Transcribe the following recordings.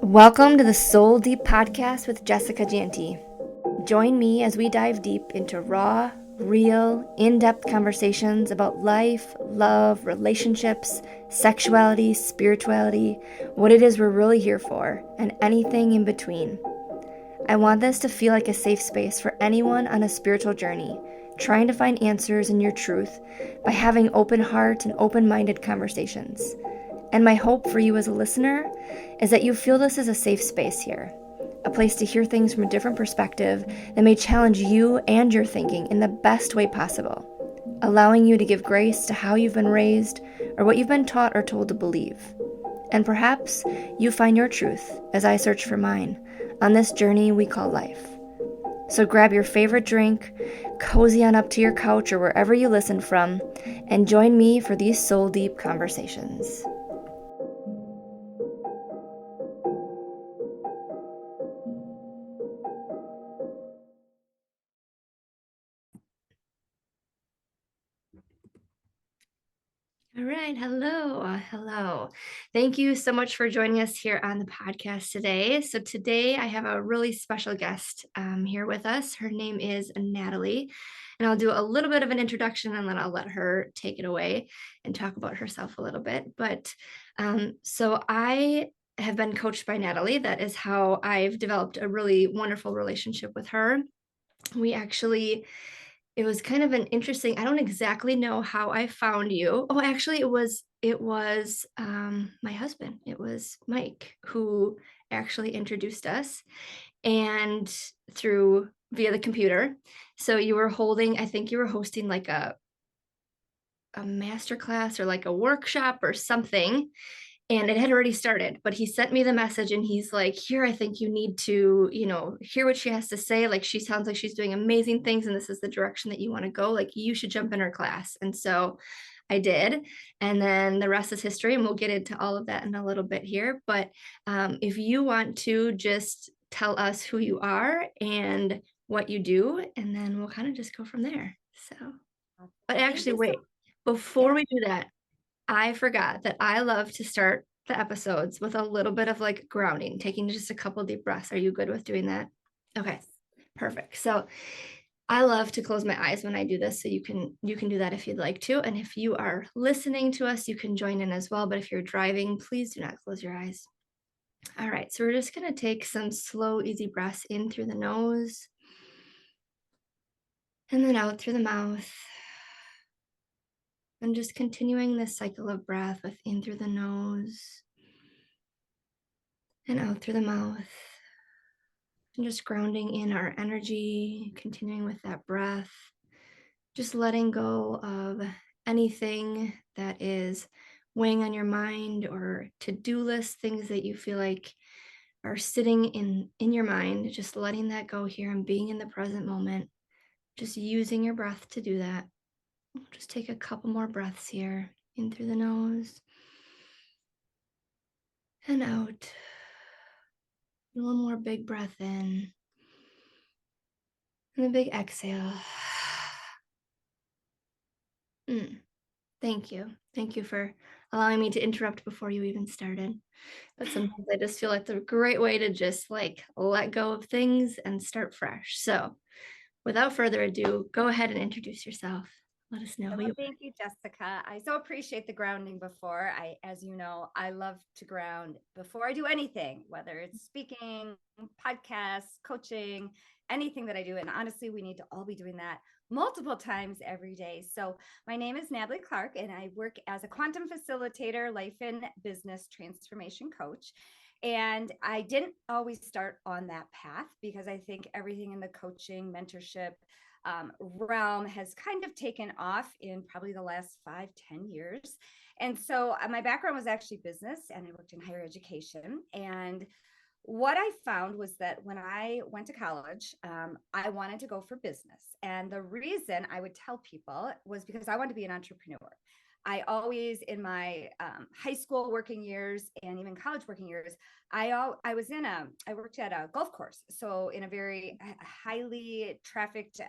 Welcome to the Soul Deep Podcast with Jessica Janty. Join me as we dive deep into raw, real, in-depth conversations about life, love, relationships, sexuality, spirituality, what it is we're really here for, and anything in between. I want this to feel like a safe space for anyone on a spiritual journey, trying to find answers in your truth by having open heart and open-minded conversations. And my hope for you as a listener is that you feel this is a safe space here, a place to hear things from a different perspective that may challenge you and your thinking in the best way possible, allowing you to give grace to how you've been raised or what you've been taught or told to believe. And perhaps you find your truth as I search for mine on this journey we call life. So grab your favorite drink, cozy on up to your couch or wherever you listen from, and join me for these soul deep conversations. All right. Hello. Thank you so much for joining us here on the podcast today. So today I have a really special guest here with us. Her name is Natalie, and I'll do a little bit of an introduction and then I'll let her take it away and talk about herself a little bit. But so I have been coached by Natalie. That is how I've developed a really wonderful relationship with her. It was kind of an interesting, I don't exactly know how I found you. Oh, actually, it was my husband. It was Mike who actually introduced us, and through via the computer. So I think you were hosting like a master class or like a workshop or something, and it had already started, but he sent me the message and he's like, here, I think you need to, hear what she has to say. Like, she sounds like she's doing amazing things and this is the direction that you want to go. Like, you should jump in her class. And so I did. And then the rest is history. And we'll get into all of that in a little bit here. But if you want to just tell us who you are and what you do, and then we'll kind of just go from there. So, but actually, wait, before we do that, I forgot that I love to start the episodes with a little bit of like grounding, taking just a couple deep breaths. Are you good with doing that? Okay, perfect. So I love to close my eyes when I do this. So you can do that if you'd like to. And if you are listening to us, you can join in as well. But if you're driving, please do not close your eyes. All right, so we're just going to take some slow, easy breaths in through the nose and then out through the mouth. And just continuing this cycle of breath with in through the nose and out through the mouth. And just grounding in our energy, continuing with that breath, just letting go of anything that is weighing on your mind or to-do list, things that you feel like are sitting in your mind, just letting that go here and being in the present moment, just using your breath to do that. Just take a couple more breaths here, in through the nose and out. One more big breath in and a big exhale. Thank you. Thank you for allowing me to interrupt before you even started. But sometimes I just feel like it's a great way to just like let go of things and start fresh. So without further ado, go ahead and introduce yourself. Let us know who you are. Thank you, Jessica. I so appreciate the grounding before. As you know, I love to ground before I do anything, whether it's speaking, podcasts, coaching, anything that I do. And honestly, we need to all be doing that multiple times every day. So my name is Natalie Clark, and I work as a quantum facilitator, life and business transformation coach. And I didn't always start on that path because I think everything in the coaching, mentorship, realm has kind of taken off in probably the last 5-10 years. And so my background was actually business and I worked in higher education. And what I found was that when I went to college, I wanted to go for business. And the reason I would tell people was because I wanted to be an entrepreneur. I always, in my high school working years and even college working years, I worked at a golf course, so in a very highly trafficked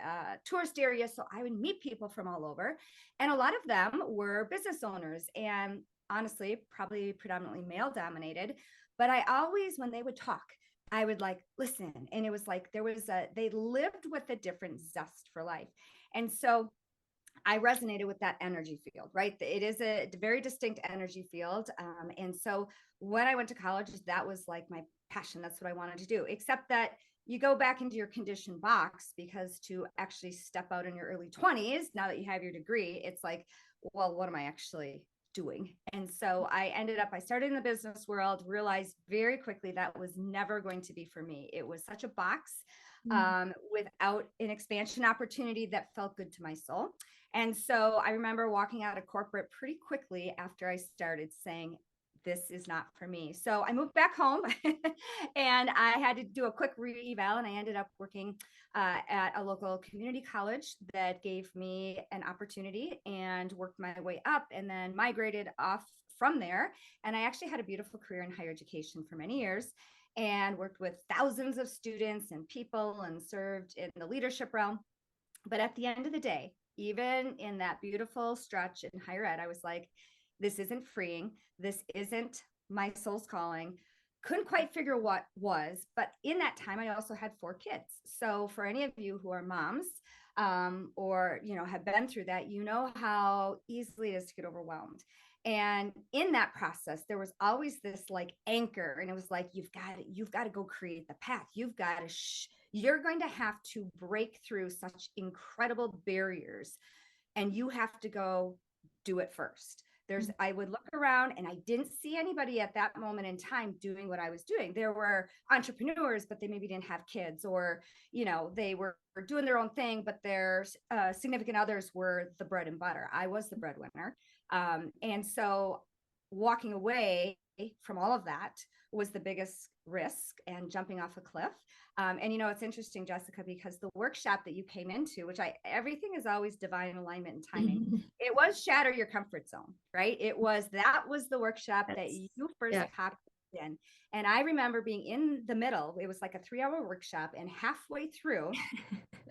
tourist area. So I would meet people from all over, and a lot of them were business owners, and honestly, probably predominantly male dominated. But I always, when they would talk, I would like listen. And it was like they lived with a different zest for life. And so I resonated with that energy field, right? It is a very distinct energy field. And so when I went to college, that was like my passion. That's what I wanted to do, except that you go back into your conditioned box, because to actually step out in your early 20s, now that you have your degree, it's like, well, what am I actually doing? And so I started in the business world, realized very quickly that was never going to be for me. It was such a box without an expansion opportunity that felt good to my soul. And so I remember walking out of corporate pretty quickly after I started, saying, this is not for me. So I moved back home and I had to do a quick re-eval, and I ended up working at a local community college that gave me an opportunity, and worked my way up, and then migrated off from there. And I actually had a beautiful career in higher education for many years, and worked with thousands of students and people, and served in the leadership realm. But at the end of the day, even in that beautiful stretch in higher ed, I was like, this isn't freeing. This isn't my soul's calling. Couldn't quite figure what was. But in that time, I also had 4 kids. So for any of you who are moms, or, have been through that, you know how easily it is to get overwhelmed. And in that process, there was always this like anchor, and it was like, you've got to go create the path. You're going to have to break through such incredible barriers, and you have to go do it first. I would look around, and I didn't see anybody at that moment in time doing what I was doing. There were entrepreneurs, but they maybe didn't have kids, or, they were doing their own thing, but their significant others were the bread and butter. I was the breadwinner. And so walking away from all of that was the biggest risk, and jumping off a cliff. And it's interesting, Jessica, because the workshop that you came into, which everything is always divine alignment and timing. It was shatter your comfort zone, right? That was the workshop that you first popped in. And I remember being in the middle. It was like a 3-hour workshop, and halfway through,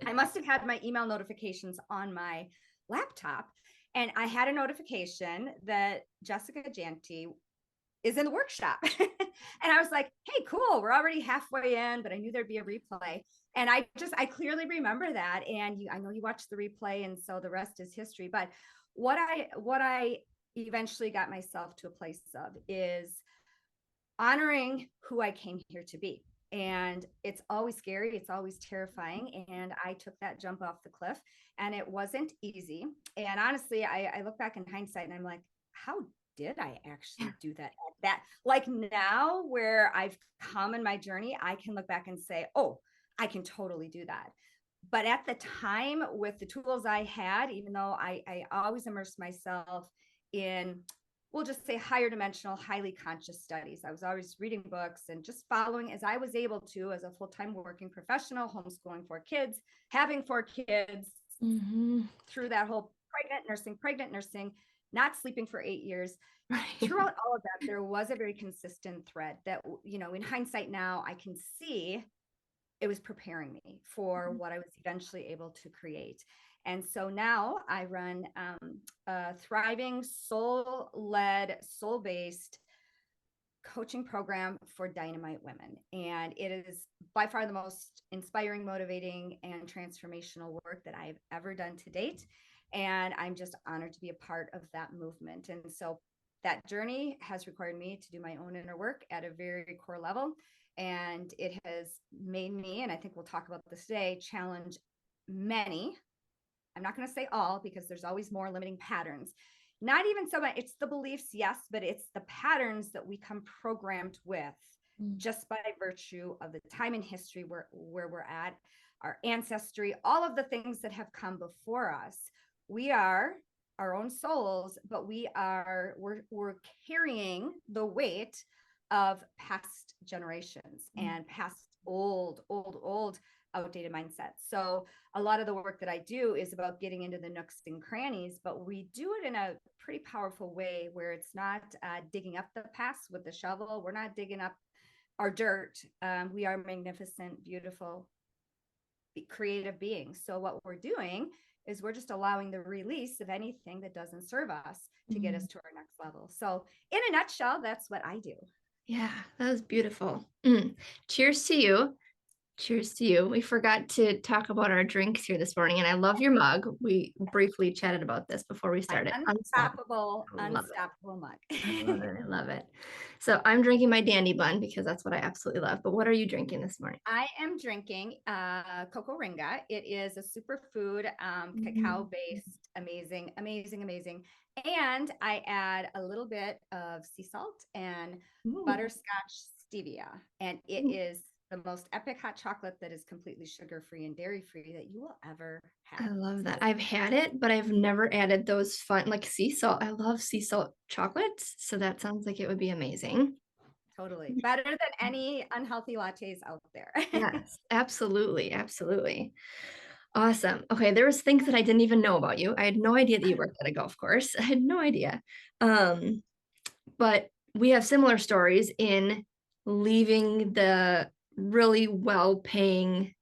I must have had my email notifications on my laptop, and I had a notification that Jessica Janty is in the workshop. And I was like, hey, cool, we're already halfway in, but I knew there'd be a replay. And I clearly remember that. And I know you watched the replay, and so the rest is history. But what I eventually got myself to a place of is honoring who I came here to be. And it's always scary. It's always terrifying. And I took that jump off the cliff, and it wasn't easy. And honestly, I look back in hindsight, and I'm like, how did I actually do that? Like now, where I've come in my journey, I can look back and say, oh, I can totally do that. But at the time, with the tools I had, even though I always immersed myself in, we'll just say, higher dimensional, highly conscious studies. I was always reading books and just following as I was able to, as a full-time working professional, homeschooling 4 kids, having 4 kids, through that whole pregnant nursing, not sleeping for 8 years. Throughout all of that, there was a very consistent thread that, in hindsight now, I can see it was preparing me for what I was eventually able to create. And so now I run a thriving, soul-led, soul-based coaching program for dynamite women. And it is by far the most inspiring, motivating, and transformational work that I've ever done to date. And I'm just honored to be a part of that movement. And so that journey has required me to do my own inner work at a very core level. And it has made me, and I think we'll talk about this today, challenge many. I'm not going to say all, because there's always more limiting patterns. Not even so much, it's the beliefs, yes, but it's the patterns that we come programmed with just by virtue of the time in history where we're at, our ancestry, all of the things that have come before us. We are our own souls, but we're carrying the weight of past generations and past old outdated mindsets. So a lot of the work that I do is about getting into the nooks and crannies, but we do it in a pretty powerful way where it's not digging up the past with the shovel. We're not digging up our dirt. We are magnificent, beautiful, creative beings. So what we're doing is we're just allowing the release of anything that doesn't serve us to get us to our next level. So in a nutshell, that's what I do. Yeah, that was beautiful. Cheers to you. Cheers to you. We forgot to talk about our drinks here this morning, and I love your mug. We briefly chatted about this before we My started. Unstoppable. unstoppable, I love it. unstoppable mug. I love it. I love it. So I'm drinking my dandy bun because that's what I absolutely love. But what are you drinking this morning? I am drinking Coco Ringa. It is a superfood, Mm. cacao-based, amazing, amazing, amazing. And I add a little bit of sea salt and Ooh. butterscotch stevia. And it Ooh. is the most epic hot chocolate that is completely sugar-free and dairy-free that you will ever I have. love that. So I've had it, but I've never added those fun like sea salt. I love sea salt chocolates, so that sounds like it would be amazing. totally better than any unhealthy lattes out there. Yes, absolutely, absolutely. Awesome. Okay, there was things that I didn't even know about you. I had no idea that you worked at a golf course. I had no idea. Um, but we have similar stories in leaving the really well-paying, I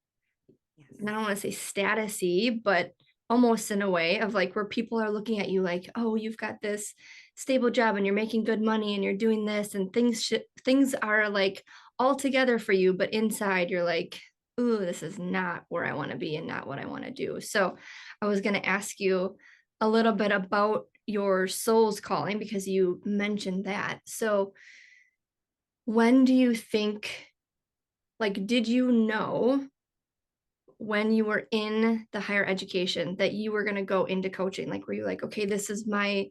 Yes. don't want to say statusy, but almost in a way of like where people are looking at you like, oh, you've got this stable job and you're making good money and you're doing this and things are like all together for you, but inside you're like, ooh, this is not where I want to be and not what I want to do. So I was going to ask you a little bit about your soul's calling because you mentioned that. So when do you think, like, did you know when you were in the higher education that you were going to go into coaching? Like, were you like, okay, this is my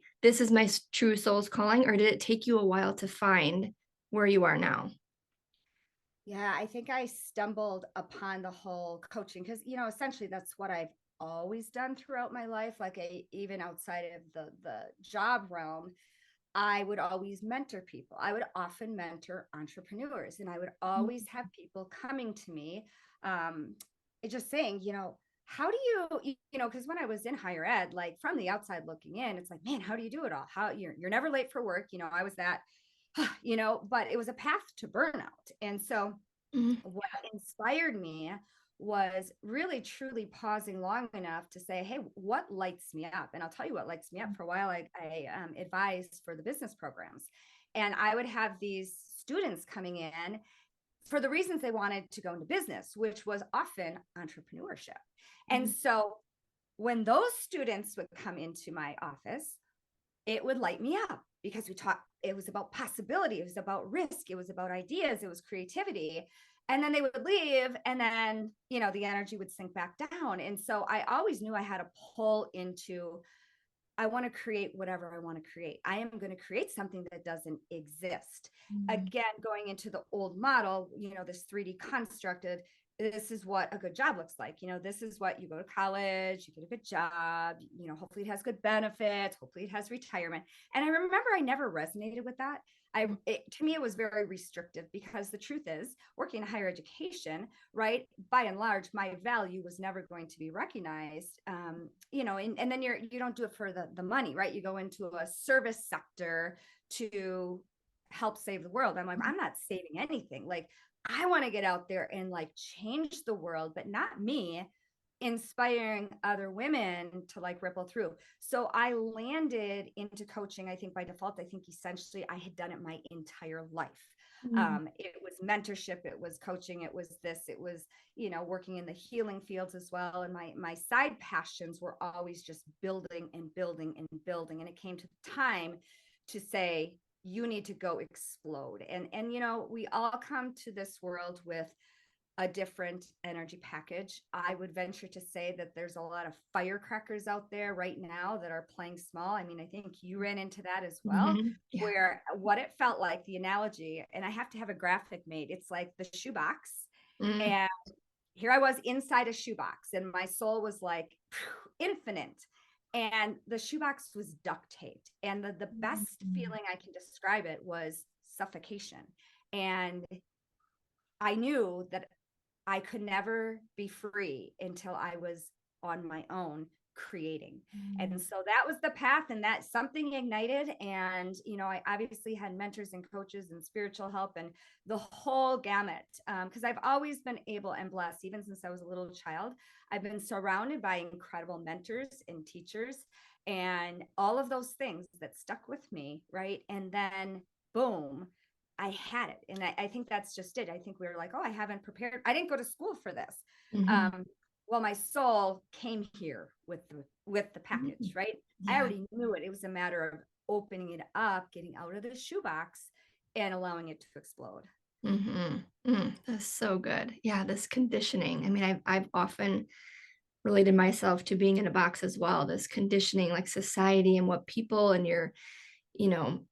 true soul's calling, or did it take you a while to find where you are now? Yeah, I think I stumbled upon the whole coaching because, essentially that's what I've always done throughout my life. Like even outside of the job realm, I would always mentor people. I would often mentor entrepreneurs, and I would always have people coming to me, um, just saying, how do because when I was in higher ed, like from the outside looking in, it's like, man, how do you do it all? How you're never late for work. I was that, but it was a path to burnout. And so Mhm. what inspired me was really truly pausing long enough to say, hey, what lights me up? And I'll tell you what lights me up. For a while, I advised for the business programs. And I would have these students coming in for the reasons they wanted to go into business, which was often entrepreneurship. And Mhm. so when those students would come into my office, it would light me up because it was about possibility, it was about risk, it was about ideas, it was creativity. And then they would leave, and then, the energy would sink back down. And so I always knew I had to pull into, I want to create whatever I want to create. I am going to create something that doesn't exist. Mhm. Again, going into the old model, this 3D construct of this is what a good job looks like. This is what you go to college, you get a good job, hopefully it has good benefits, hopefully it has retirement. And I remember I never resonated with that. To me, it was very restrictive because the truth is, working in higher education, right, by and large, my value was never going to be recognized. And then you don't do it for the money, right? You go into a service sector to help save the world. I'm like, I'm not saving anything. Like, I want to get out there and like change the world, but not me, inspiring other women to like ripple through. So I landed into coaching, I think by default. I think essentially I had done it my entire life. Mhm. It was mentorship, it was coaching, it was this, it was, working in the healing fields as well. And my side passions were always just building and building and building. And it came to the time to say, you need to go explode. And we all come to this world with a different energy package. I would venture to say that there's a lot of firecrackers out there right now that are playing small. I mean, I think you ran into that as well, Mhm. Yeah. where what it felt like, the analogy, and I have to have a graphic made. It's like the shoebox. Mhm. And here I was inside a shoebox, and my soul was like infinite. And the shoebox was duct taped. And the best Mhm. feeling I can describe it was suffocation. And I knew that I could never be free until I was on my own creating. And Mhm. so that was the path, and that something ignited. And, I obviously had mentors and coaches and spiritual help and the whole gamut. Because I've always been able and blessed, even since I was a little child, I've been surrounded by incredible mentors and teachers and all of those things that stuck with me. Right. And then boom, I had it. And I think that's just it. I think we were like, oh, I haven't prepared. I didn't go to school for this. Mhm. Well, my soul came here with the package, Mm. right? I Yeah. already knew it. It was a matter of opening it up, getting out of the shoebox and allowing it to explode. Mhm. Mm, that's so good. Yeah, this conditioning. I mean, I've often related myself to being in a box as well. This conditioning, like society and what people and your,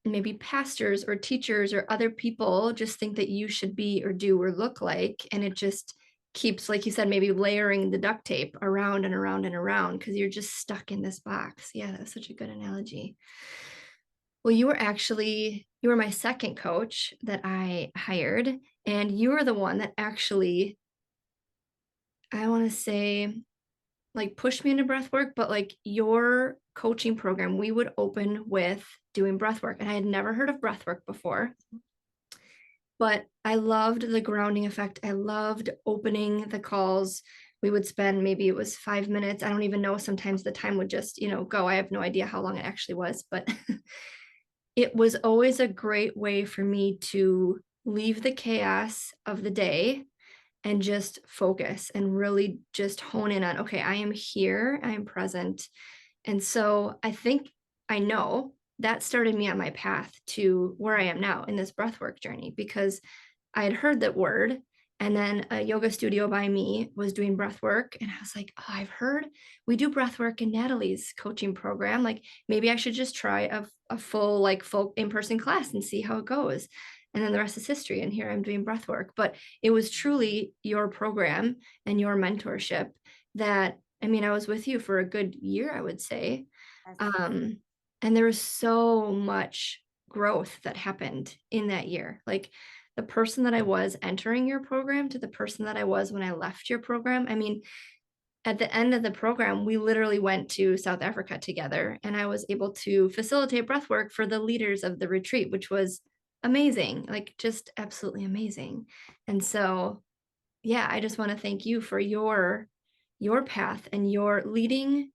maybe pastors or teachers or other people just think that you should be or do or look like. And it just keeps, like you said, maybe layering the duct tape around and around and around because you're just stuck in this box. Yeah, that's such a good analogy. Well, you were my second coach that I hired, and you were the one that actually, I want to say, like pushed me into breath work, but like your coaching program, we would open with doing breath work. And I had never heard of breath work before, but I loved the grounding effect. I loved opening the calls. We would spend, maybe it was 5 minutes. I don't even know. Sometimes the time would just, go. I have no idea how long it actually was, but it was always a great way for me to leave the chaos of the day and just focus and really just hone in on, okay, I am here, I am present. And so I know that started me on my path to where I am now in this breathwork journey because I had heard that word. And then a yoga studio by me was doing breath work. And I was like, oh, I've heard we do breath work in Natalie's coaching program. Like maybe I should just try a full in-person class and see how it goes. And then the rest is history. And here I'm doing breath work. But it was truly your program and your mentorship that, I mean, I was with you for a good year, I would say. Yes. Um, and there was so much growth that happened in that year. Like the person that I was entering your program to the person that I was when I left your program. I mean, at the end of the program, we literally went to South Africa together, and I was able to facilitate breath work for the leaders of the retreat, which was amazing, like just absolutely amazing. And so, yeah, I just want to thank you for your path and your leading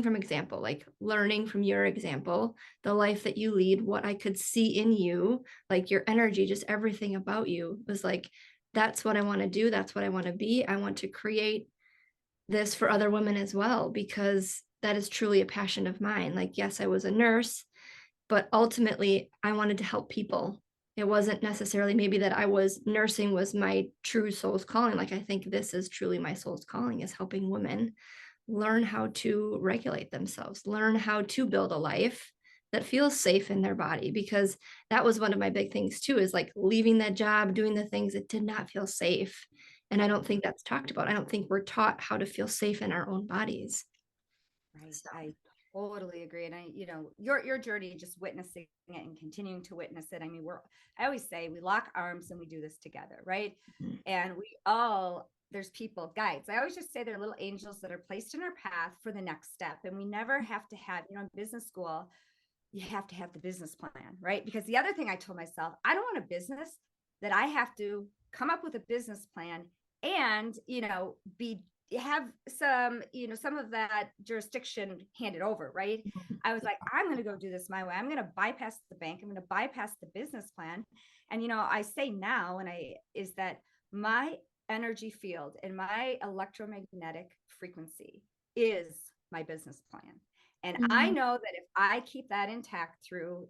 from example, like learning from your example, the life that you lead, what I could see in you, like your energy, just everything about you was like, that's what I want to do. That's what I want to be. I want to create this for other women as well, because that is truly a passion of mine. Like, yes, I was a nurse, but ultimately I wanted to help people. It wasn't necessarily maybe that nursing was my true soul's calling. Like, I think this is truly my soul's calling, is helping women learn how to regulate themselves, learn how to build a life that feels safe in their body. Because that was one of my big things too, is like leaving that job, doing the things that did not feel safe. And I don't think that's talked about. I don't think we're taught how to feel safe in our own bodies. Right. So, I totally agree. And your journey, just witnessing it and continuing to witness it. I mean, I always say we lock arms and we do this together, right? mhm, And there's people, guides. I always just say they're little angels that are placed in our path for the next step. And we never have to have, in business school, you have to have the business plan, right? Because the other thing I told myself, I don't want a business that I have to come up with a business plan and, be have some of that jurisdiction handed over, right? mhm, I was like, I'm going to go do this my way. I'm going to bypass the bank. I'm going to bypass the business plan. And, I say now, is that my energy field and my electromagnetic frequency is my business plan. And I mhm, know that if I keep that intact through,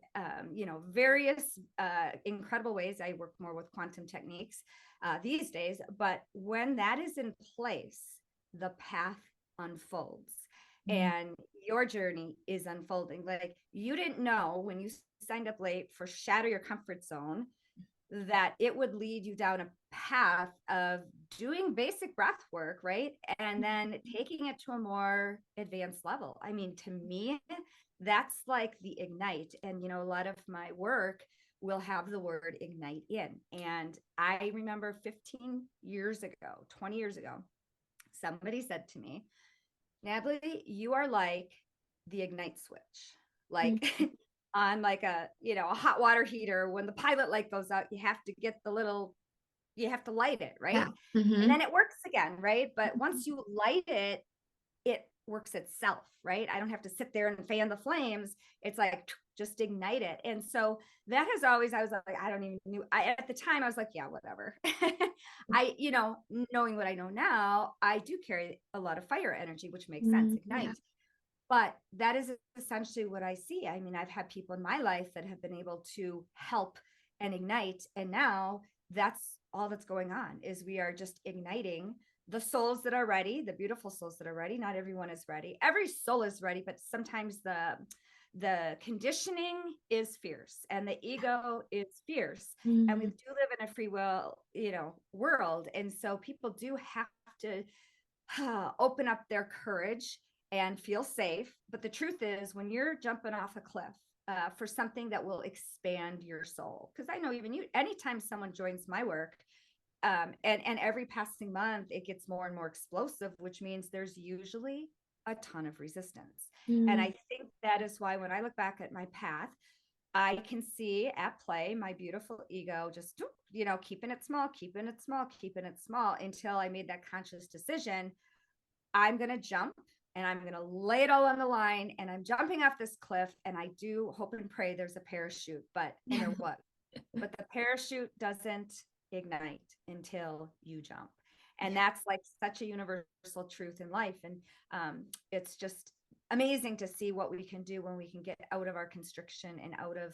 various incredible ways, I work more with quantum techniques these days. But when that is in place, the path unfolds, mhm, and your journey is unfolding. Like you didn't know when you signed up late for Shatter Your Comfort Zone that it would lead you down a path of doing basic breath work, right? And then taking it to a more advanced level. I mean, to me, that's like the ignite. And, a lot of my work will have the word ignite in. And I remember 15 years ago, 20 years ago, somebody said to me, Natalie, you are like the ignite switch. mhm. Like on like a hot water heater, when the pilot light goes out, you have to light it, Yeah. right? And Mhm, then it works again, right? But once you light it, it works itself, right? I don't have to sit there and fan the flames. It's like, just ignite it. And so that has always, I was like, I don't even knew. At the time I was like, yeah, whatever. Knowing what I know now, I do carry a lot of fire energy, which makes sense, Yeah. ignite. But that is essentially what I see. I mean, I've had people in my life that have been able to help and ignite. And now that's all that's going on, is we are just igniting the souls that are ready, the beautiful souls that are ready. Not everyone is ready. Every soul is ready, but sometimes the conditioning is fierce and the ego is fierce. And we Mm. do live in a free will, world. And so people do have to open up their courage and feel safe. But the truth is, when you're jumping off a cliff for something that will expand your soul, because I know even you, anytime someone joins my work, and every passing month, it gets more and more explosive, which means there's usually a ton of resistance. And Mm. I think that is why when I look back at my path, I can see at play my beautiful ego just, keeping it small, keeping it small, keeping it small, until I made that conscious decision. I'm going to jump and I'm going to lay it all on the line, and I'm jumping off this cliff, and I do hope and pray there's a parachute, but and there was. But the parachute doesn't ignite until you jump. And that's like such a universal truth in life. And it's just amazing to see what we can do when we can get out of our constriction and out of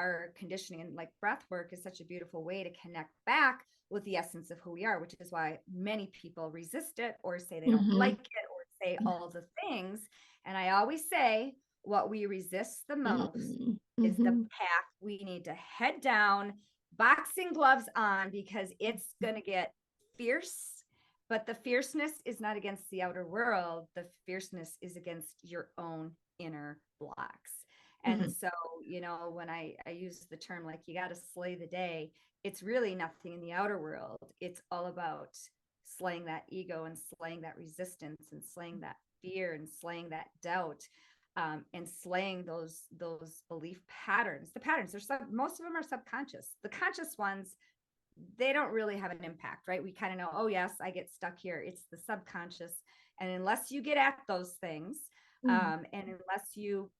our conditioning. And like breath work is such a beautiful way to connect back with the essence of who we are, which is why many people resist it or say they don't like Mhm. it or say all the things. And I always say, what we resist the most Mm. is the Mhm. path we need to head down, boxing gloves on, because it's going to get fierce. But the fierceness is not against the outer world. The fierceness is against your own inner blocks. And Mhm. so, when I use the term, like, you got to slay the day, it's really nothing in the outer world. It's all about slaying that ego and slaying that resistance and slaying that fear and slaying that doubt, and slaying those belief patterns. The patterns are most of them are subconscious. The conscious ones, they don't really have an impact, right? We kind of know, oh yes, I get stuck here. It's the subconscious, and unless you get at those things, Mm. and unless you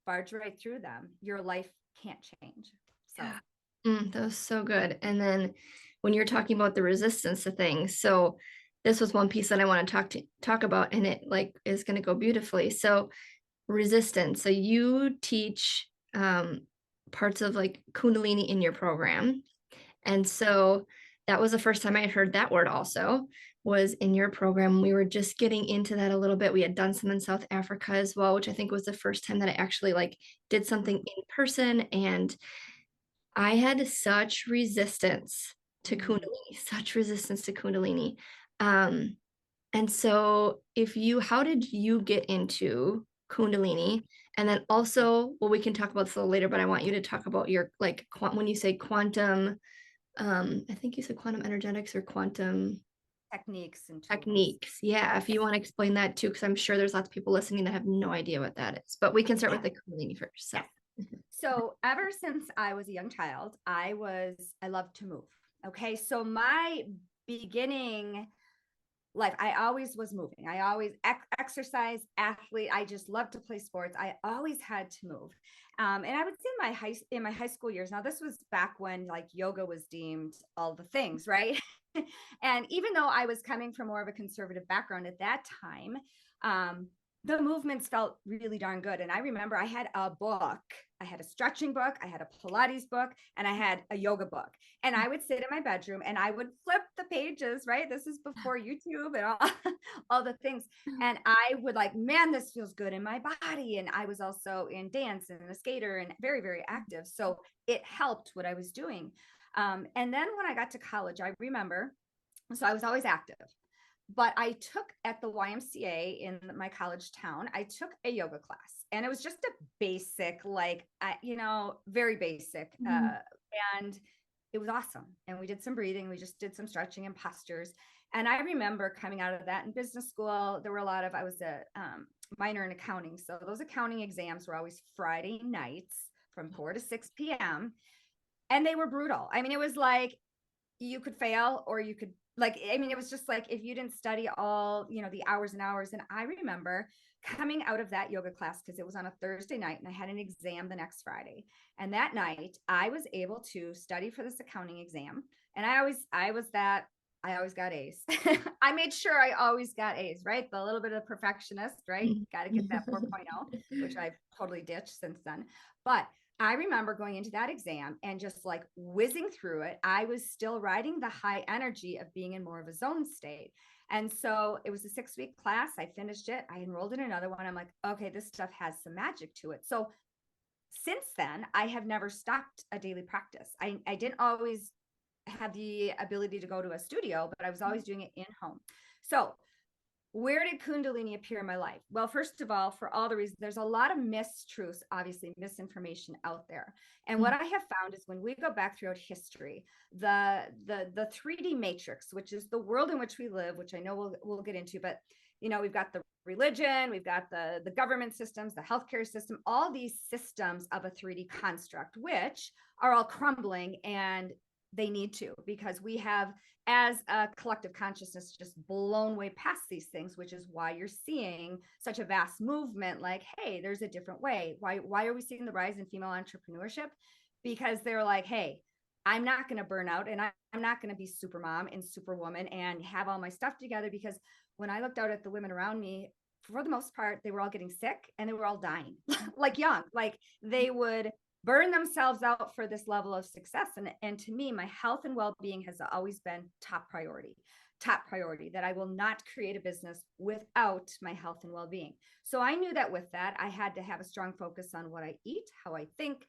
barge right through them, your life can't change. So Yeah. That was so good. And then when you're talking about the resistance to things, so this was one piece that I want to talk about, and it like is going to go beautifully. So resistance. So you teach parts of like Kundalini in your program. And so that was the first time I had heard that word also, was in your program. We were just getting into that a little bit. We had done some in South Africa as well, which I think was the first time that I actually like did something in person. And I had such resistance to Kundalini, such resistance to Kundalini. Um, and so how did you get into Kundalini? And then also, well, we can talk about this a little later, but I want you to talk about your like when you say quantum, I think you said quantum energetics or quantum techniques and tools. techniques. Yeah, if you want to explain that too, because I'm sure there's lots of people listening that have no idea what that is. But we can start with Yeah. the Kundalini first. So. Yes. So ever since I was a young child, I loved to move. Okay. So my beginning life, I always was moving. I always exercise, athlete. I just loved to play sports. I always had to move. And I would say in my high school years. Now, this was back when like yoga was deemed all the things, right? And even though I was coming from more of a conservative background at that time, the movements felt really darn good. And I remember I had a book. I had a stretching book, I had a Pilates book, and I had a yoga book. And I would sit in my bedroom and I would flip the pages, right? This is before YouTube and all the things. And I would like, man, this feels good in my body. And I was also in dance and a skater and very, very active. So it helped what I was doing. And then when I got to college, I remember, so I was always active. But I took at the YMCA in my college town, I took a yoga class, and it was just a basic, like, very basic. Mhm. And it was awesome. And we did some breathing. We just did some stretching and postures. And I remember coming out of that in business school, there were I was a minor in accounting. So those accounting exams were always Friday nights from 4 to 6 p.m. And they were brutal. I mean, it was like, you could fail or you could like, I mean, it was just like, if you didn't study all, the hours and hours. And I remember coming out of that yoga class, because it was on a Thursday night and I had an exam the next Friday. And that night I was able to study for this accounting exam. And I always got A's. I made sure I always got A's, right? The little bit of perfectionist, right? Got to get that 4.0, which I've totally ditched since then. But I remember going into that exam and just like whizzing through it. I was still riding the high energy of being in more of a zone state. And so it was a 6-week class. I finished it. I enrolled in another one. I'm like, okay, this stuff has some magic to it. So since then, I have never stopped a daily practice. I didn't always have the ability to go to a studio, but I was always doing it in home. So where did Kundalini appear in my life? Well, first of all, for all the reasons, there's a lot of mistruths, obviously misinformation out there. And what I have found is when we go back throughout history, the 3D matrix, which is the world in which we live, which I know we'll get into, but we've got the religion, we've got the government systems, the healthcare system, all these systems of a 3D construct, which are all crumbling, and they need to, because we have, as a collective consciousness, just blown way past these things, which is why you're seeing such a vast movement. Like, hey, there's a different way. Why are we seeing the rise in female entrepreneurship? Because they're like, hey, I'm not going to burn out, and I'm not going to be super mom and superwoman and have all my stuff together. Because when I looked out at the women around me, for the most part, they were all getting sick and they were all dying, like young, like they would burn themselves out for this level of success. And to me, my health and well-being has always been top priority, that I will not create a business without my health and well-being. So I knew that with that, I had to have a strong focus on what I eat, how I think,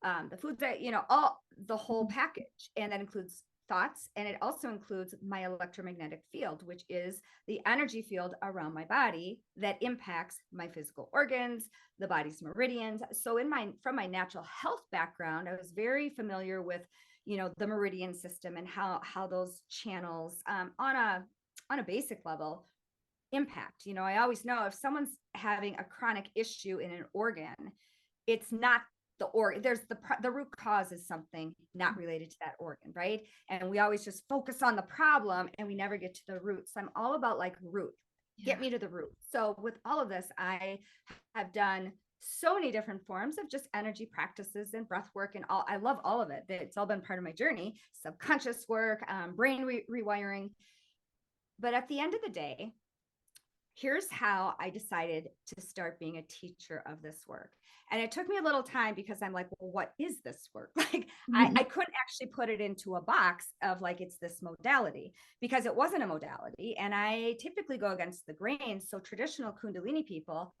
the foods that, all the whole package. And that includes thoughts. And it also includes my electromagnetic field, which is the energy field around my body that impacts my physical organs, the body's meridians. So from my natural health background, I was very familiar with, the meridian system and how those channels, on a basic level, impact. I always know if someone's having a chronic issue in an organ, it's not the organ. There's the root cause is something not related to that organ, right? And we always just focus on the problem and we never get to the root. So I'm all about like root. Get me to the root. So with all of this, I have done so many different forms of just energy practices and breath work and all. I love all of it. It's all been part of my journey. Subconscious work, brain rewiring. But at the end of the day, here's how I decided to start being a teacher of this work. And it took me a little time because I'm like, well, what is this work? Like, I couldn't actually put it into a box of like, it's this modality, because it wasn't a modality. And I typically go against the grain. So traditional Kundalini people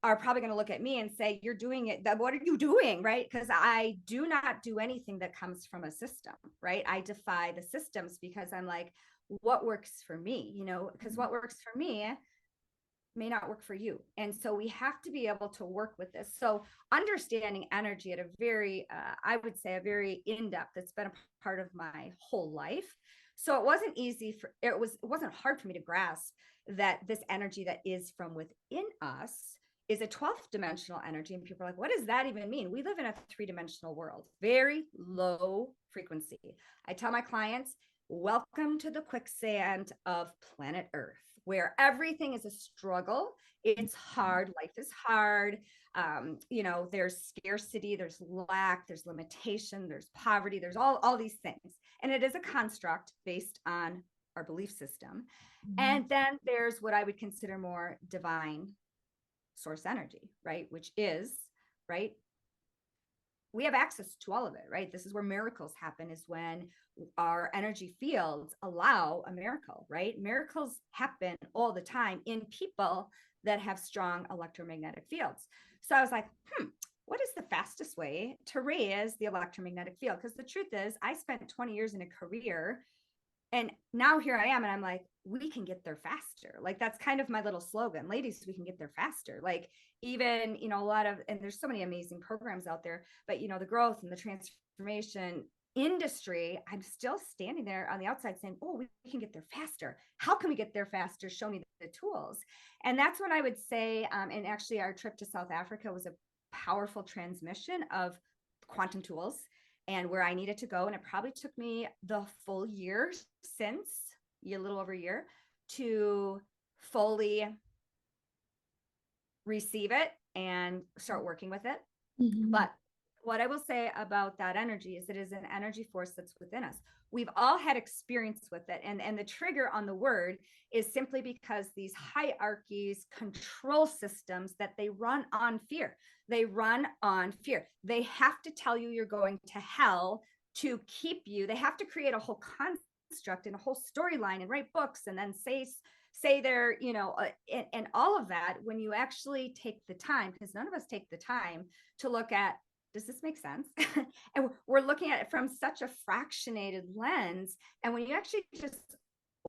are probably going to look at me and say, you're doing it. What are you doing? Right. Because I do not do anything that comes from a system. Right. I defy the systems because I'm like, what works for me? Because what works for me may not work for you. And so we have to be able to work with this. So understanding energy at a very, I would say a very in-depth, it's been a part of my whole life. So it wasn't easy it wasn't hard for me to grasp that this energy that is from within us is a 12th dimensional energy. And people are like, what does that even mean? We live in a 3-dimensional world, very low frequency. I tell my clients, welcome to the quicksand of planet Earth, where everything is a struggle. It's hard. Life is hard. There's scarcity, there's lack, there's limitation, there's poverty, there's all these things. And it is a construct based on our belief system. And then there's what I would consider more divine source energy, right? Which is, right? We have access to all of it, right? This is where miracles happen, is when our energy fields allow a miracle, right? Miracles happen all the time in people that have strong electromagnetic fields. So I was like, what is the fastest way to raise the electromagnetic field? Because the truth is, I spent 20 years in a career, and now here I am, and I'm like, we can get there faster. Like, that's kind of my little slogan, ladies, we can get there faster. Like, even, a lot of, and there's so many amazing programs out there, but, the growth and the transformation industry, I'm still standing there on the outside saying, oh, we can get there faster. How can we get there faster? Show me the tools. And that's what I would say. And actually, our trip to South Africa was a powerful transmission of quantum tools and where I needed to go. And it probably took me the full year since a little over a year to fully receive it and start working with it. Mhm. But what I will say about that energy is it is an energy force that's within us. We've all had experience with it. And the trigger on the word is simply because these hierarchies, control systems, that they run on fear. They run on fear. They have to tell you you're going to hell to keep you. They have to create a whole construct and a whole storyline and write books and then say they're, and all of that, when you actually take the time, because none of us take the time to look at, does this make sense? And we're looking at it from such a fractionated lens. And when you actually just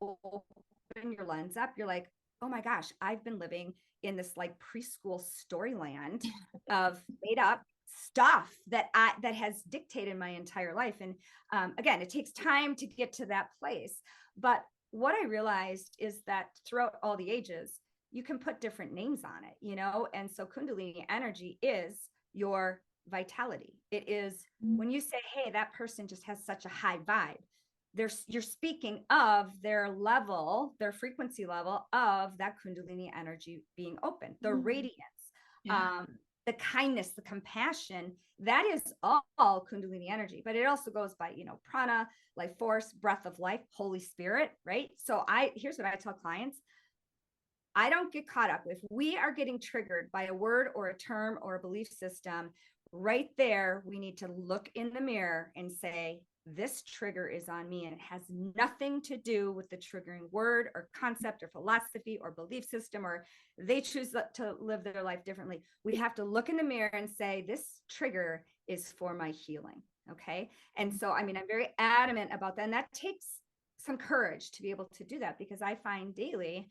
open your lens up, you're like, oh my gosh, I've been living in this like preschool storyland of made up stuff that has dictated my entire life. And again, it takes time to get to that place. But what I realized is that throughout all the ages, you can put different names on it, and so Kundalini energy is your vitality. It is when you say, hey, that person just has such a high vibe, you're speaking of their level, their frequency level of that Kundalini energy being open, the radiance, the kindness, the compassion. That is all Kundalini energy. But it also goes by, prana, life force, breath of life, Holy Spirit, right? So here's what I tell clients. I don't get caught up. If we are getting triggered by a word or a term or a belief system, right there, we need to look in the mirror and say, this trigger is on me, and it has nothing to do with the triggering word or concept or philosophy or belief system, or they choose to live their life differently. We have to look in the mirror and say, this trigger is for my healing. Okay. And so, I'm very adamant about that. And that takes some courage to be able to do that, because I find daily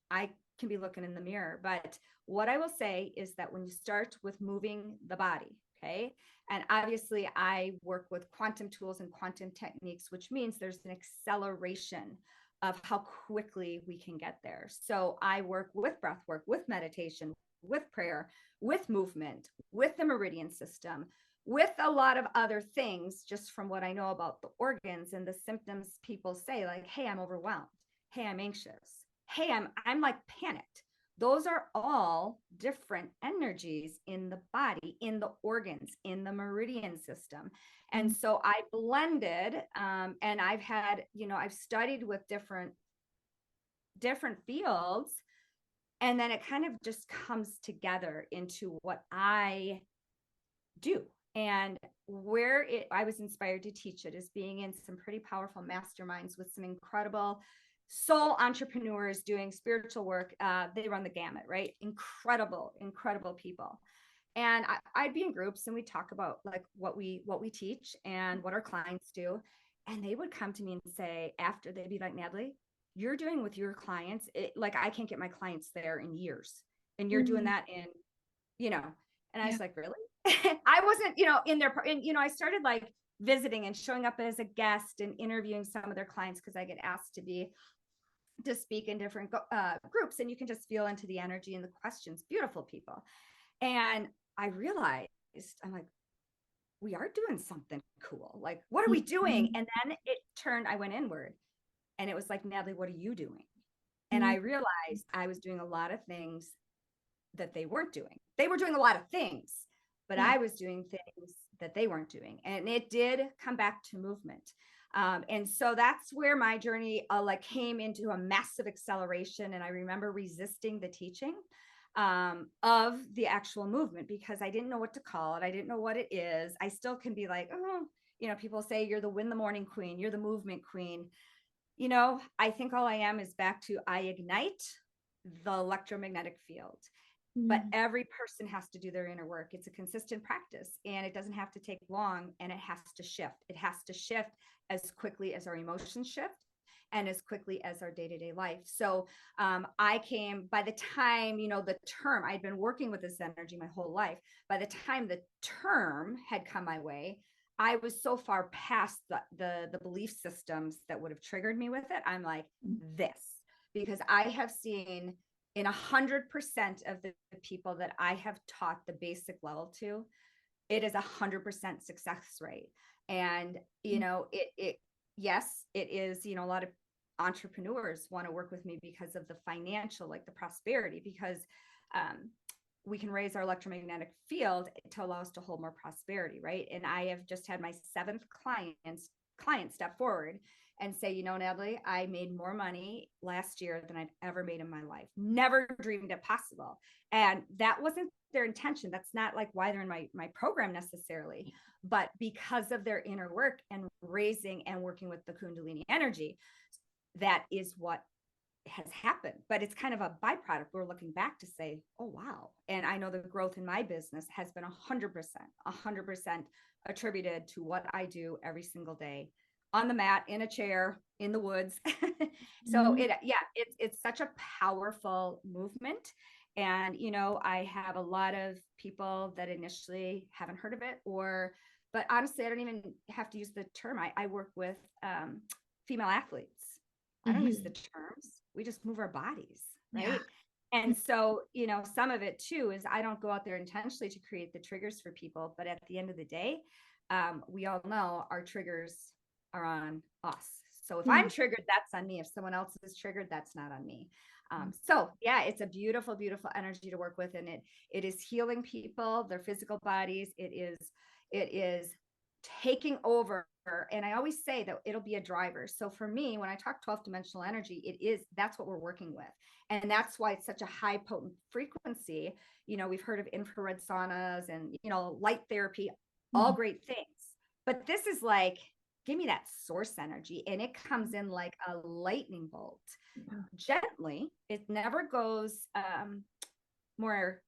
I can be looking in the mirror. But what I will say is that when you start with moving the body, okay, and obviously I work with quantum tools and quantum techniques, which means there's an acceleration of how quickly we can get there. So I work with breath work, with meditation, with prayer, with movement, with the meridian system, with a lot of other things, just from what I know about the organs and the symptoms people say, like, hey, I'm overwhelmed. Hey, I'm anxious. Hey, I'm like panicked. Those are all different energies in the body, in the organs, in the meridian system. And so I blended, and I've had, I've studied with different fields, and then it kind of just comes together into what I do. And where I was inspired to teach it is being in some pretty powerful masterminds with some incredible soul entrepreneurs doing spiritual work. They run the gamut, right? Incredible people. And I'd be in groups and we talk about like what we teach and what our clients do. And they would come to me and say, after, they'd be like, Natalie, you're doing with your clients, like I can't get my clients there in years. And you're doing that in, and I was like, really? I wasn't, in their, and, I started like visiting and showing up as a guest and interviewing some of their clients, because I get asked to speak in different groups, and you can just feel into the energy and the questions. Beautiful people. And I realized, I'm like, we are doing something cool. Like, what are we doing? And then it turned, I went inward, and it was like, Natalie, what are you doing? And I realized I was doing a lot of things that they weren't doing. They were doing a lot of things, but I was doing things that they weren't doing. And it did come back to movement. And so that's where my journey like came into a massive acceleration. And I remember resisting the teaching of the actual movement, because I didn't know what to call it. I didn't know what it is. I still can be like, oh, people say you're the win the morning queen, you're the movement queen. I think all I am is back to, I ignite the electromagnetic field. But every person has to do their inner work. It's a consistent practice, and it doesn't have to take long, and it has to shift. It has to shift as quickly as our emotions shift and as quickly as our day-to-day life. So I came, by the time, the term, I'd been working with this energy my whole life. By the time the term had come my way, I was so far past the belief systems that would have triggered me with it. I'm like, this, because I have seen in 100% of the people that I have taught the basic level to, it is 100% success rate. And, yes, it is, a lot of entrepreneurs want to work with me because of the financial, like the prosperity, because we can raise our electromagnetic field to allow us to hold more prosperity, right? And I have just had my 7th client step forward and say, you know, Natalie, I made more money last year than I've ever made in my life. Never dreamed it possible. And that wasn't their intention. That's not like why they're in my program necessarily, but because of their inner work and raising and working with the Kundalini energy, that is what has happened. But it's kind of a byproduct. We're looking back to say, oh, wow. And I know the growth in my business has been 100% attributed to what I do every single day on the mat, in a chair, in the woods. So it's such a powerful movement. And, you know, I have a lot of people that initially haven't heard of it, but honestly, I don't even have to use the term. I work with female athletes. I don't use the terms. We just move our bodies, right? Yeah. And so, you know, some of it too is I don't go out there intentionally to create the triggers for people, but at the end of the day, we all know our triggers are on us. So if I'm triggered, that's on me. If someone else is triggered, that's not on me. So yeah, it's a beautiful, beautiful energy to work with. And it is healing people, their physical bodies. It is taking over. And I always say that it'll be a driver. So for me, when I talk 12th dimensional energy, that's what we're working with. And that's why it's such a high potent frequency. You know, we've heard of infrared saunas and, you know, light therapy, all great things. But this is like, give me that source energy. And it comes in like a lightning bolt, gently. It never goes more,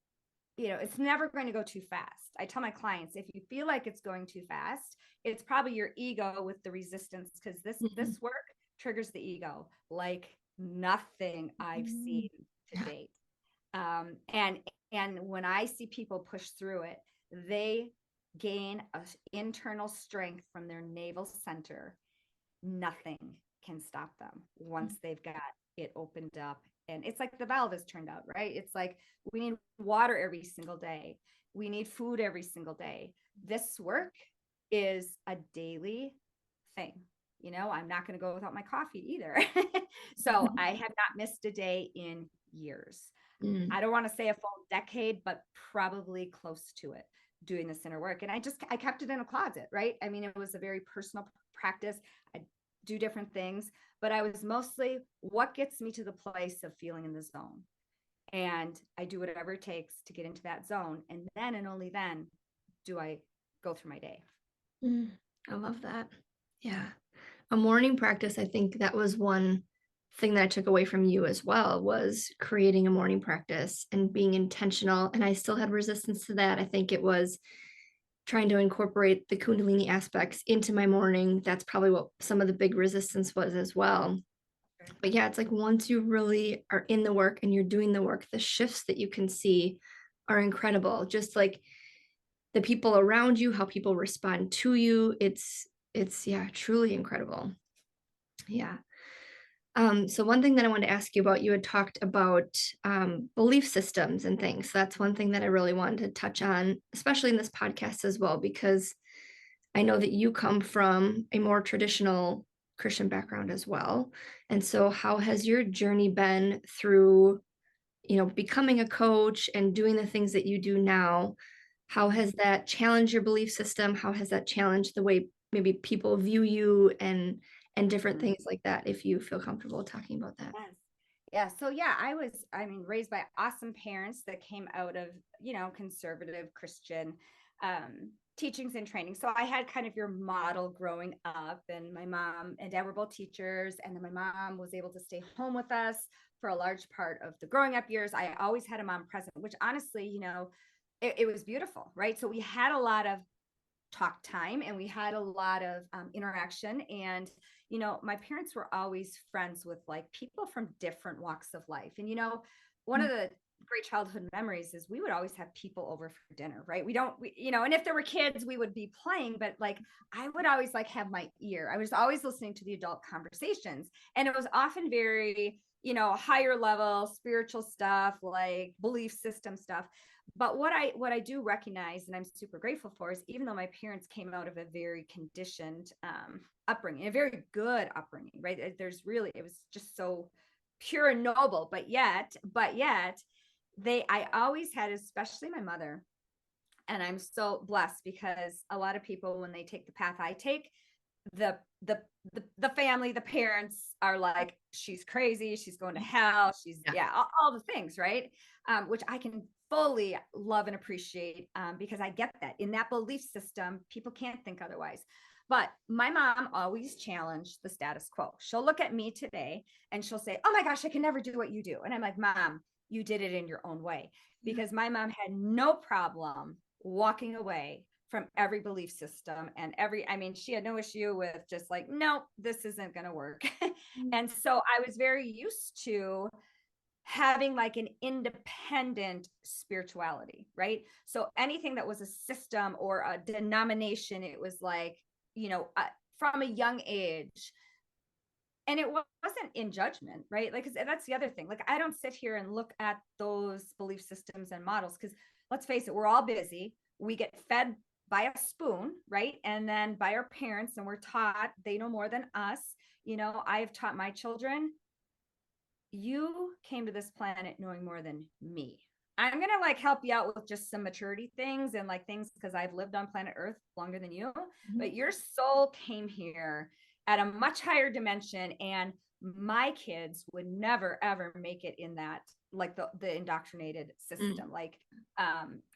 you know, it's never going to go too fast. I tell my clients, if you feel like it's going too fast, it's probably your ego with the resistance, because this work triggers the ego like nothing I've seen to date. And when I see people push through it, they gain an internal strength from their navel center. Nothing can stop them once they've got it opened up. And it's like the valve is turned out, right? It's like we need water every single day. We need food every single day. This work is a daily thing. You know, I'm not going to go without my coffee either. So I have not missed a day in years. I don't want to say a full decade, but probably close to it, doing this inner work. And I kept it in a closet, right? I mean, it was a very personal practice. I do different things, but I was mostly what gets me to the place of feeling in the zone. And I do whatever it takes to get into that zone. And then, and only then, do I go through my day. I love that. Yeah. A morning practice. I think that was one thing that I took away from you as well, was creating a morning practice and being intentional. And I still had resistance to that. I think it was trying to incorporate the Kundalini aspects into my morning. That's probably what some of the big resistance was as well. But yeah, it's like once you really are in the work and you're doing the work, the shifts that you can see are incredible. Just like the people around you, how people respond to you. It's yeah, truly incredible. Yeah. So one thing that I wanted to ask you about, you had talked about belief systems and things. So that's one thing that I really wanted to touch on, especially in this podcast as well, because I know that you come from a more traditional Christian background as well. And so how has your journey been through, you know, becoming a coach and doing the things that you do now? How has that challenged your belief system? How has that challenged the way maybe people view you and different things like that, if you feel comfortable talking about that? Yes. Yeah. So yeah, I mean, raised by awesome parents that came out of, you know, conservative Christian teachings and training. So I had kind of your model growing up, and my mom and dad were both teachers. And then my mom was able to stay home with us for a large part of the growing up years. I always had a mom present, which honestly, you know, it was beautiful, right? So we had a lot of talk time and we had a lot of interaction. And you know, my parents were always friends with like people from different walks of life. And, you know, one of the great childhood memories is we would always have people over for dinner, right? You know, and if there were kids, we would be playing, but like, I would always like have my ear. I was always listening to the adult conversations, and it was often very higher level spiritual stuff, like belief system stuff. But what I do recognize, and I'm super grateful for, is even though my parents came out of a very conditioned upbringing, a very good upbringing, right? It was just so pure and noble, but yet I always had, especially my mother, and I'm so blessed because a lot of people, when they take the path I take, the the family, the parents are like, she's crazy, she's going to hell, she's all the things, right? Which I can fully love and appreciate, because I get that in that belief system, people can't think otherwise. But my mom always challenged the status quo. She'll look at me today and she'll say, oh my gosh, I can never do what you do. And I'm like, Mom, you did it in your own way. Because my mom had no problem walking away from every belief system and she had no issue with just like, no, this isn't going to work. And so I was very used to having like an independent spirituality, right? So anything that was a system or a denomination, it was like, from a young age. And it wasn't in judgment, right? Like, 'cause that's the other thing. Like, I don't sit here and look at those belief systems and models, because let's face it, we're all busy. We get fed by a spoon, right? And then by our parents, and we're taught they know more than us. I have taught my children, you came to this planet knowing more than me. I'm going to like help you out with just some maturity things and like things, because I've lived on planet Earth longer than you, but your soul came here at a much higher dimension, and my kids would never ever make it in that, like the indoctrinated system, like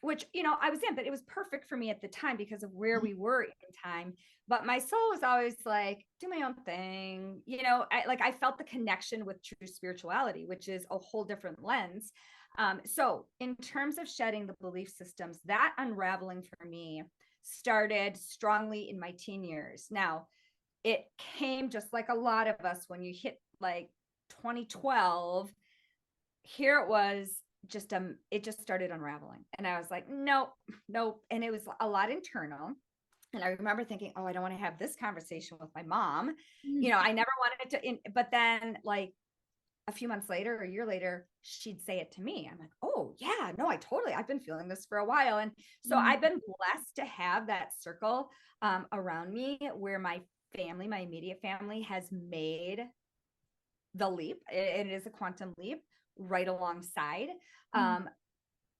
which I was in, but it was perfect for me at the time because of where we were in time. But my soul was always like, do my own thing. I felt the connection with true spirituality, which is a whole different lens. So in terms of shedding the belief systems, that unraveling for me started strongly in my teen years. Now, it came just like a lot of us when you hit like 2012. Here it was, it just started unraveling. And I was like, nope. And it was a lot internal. And I remember thinking, oh, I don't want to have this conversation with my mom. I never wanted to, but then like a few months later, a year later, she'd say it to me. I'm like, oh yeah, no, I've been feeling this for a while. And so I've been blessed to have that circle around me where my family, my immediate family, has made the leap. It is a quantum leap right alongside.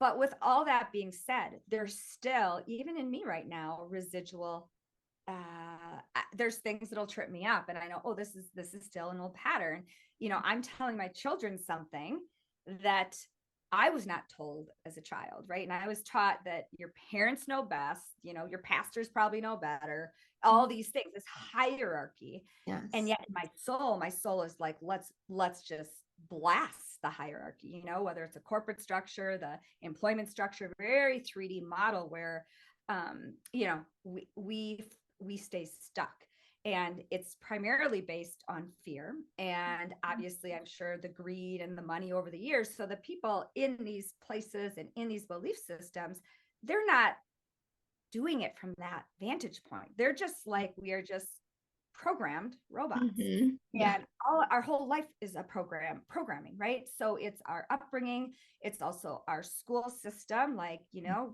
But with all that being said, there's still, even in me right now, residual there's things that'll trip me up, and I know, oh, this is still an old pattern. I'm telling my children something that I was not told as a child, right? And I was taught that your parents know best, your pastors probably know better, all these things, this hierarchy. Yes. And yet my soul is like, let's just blast the hierarchy, whether it's a corporate structure, the employment structure, very 3D model where we stay stuck. And it's primarily based on fear. And obviously, I'm sure the greed and the money over the years. So the people in these places and in these belief systems, they're not doing it from that vantage point. They're just like, we are just programmed robots. And our whole life is a programming, right? So it's our upbringing. It's also our school system. Like,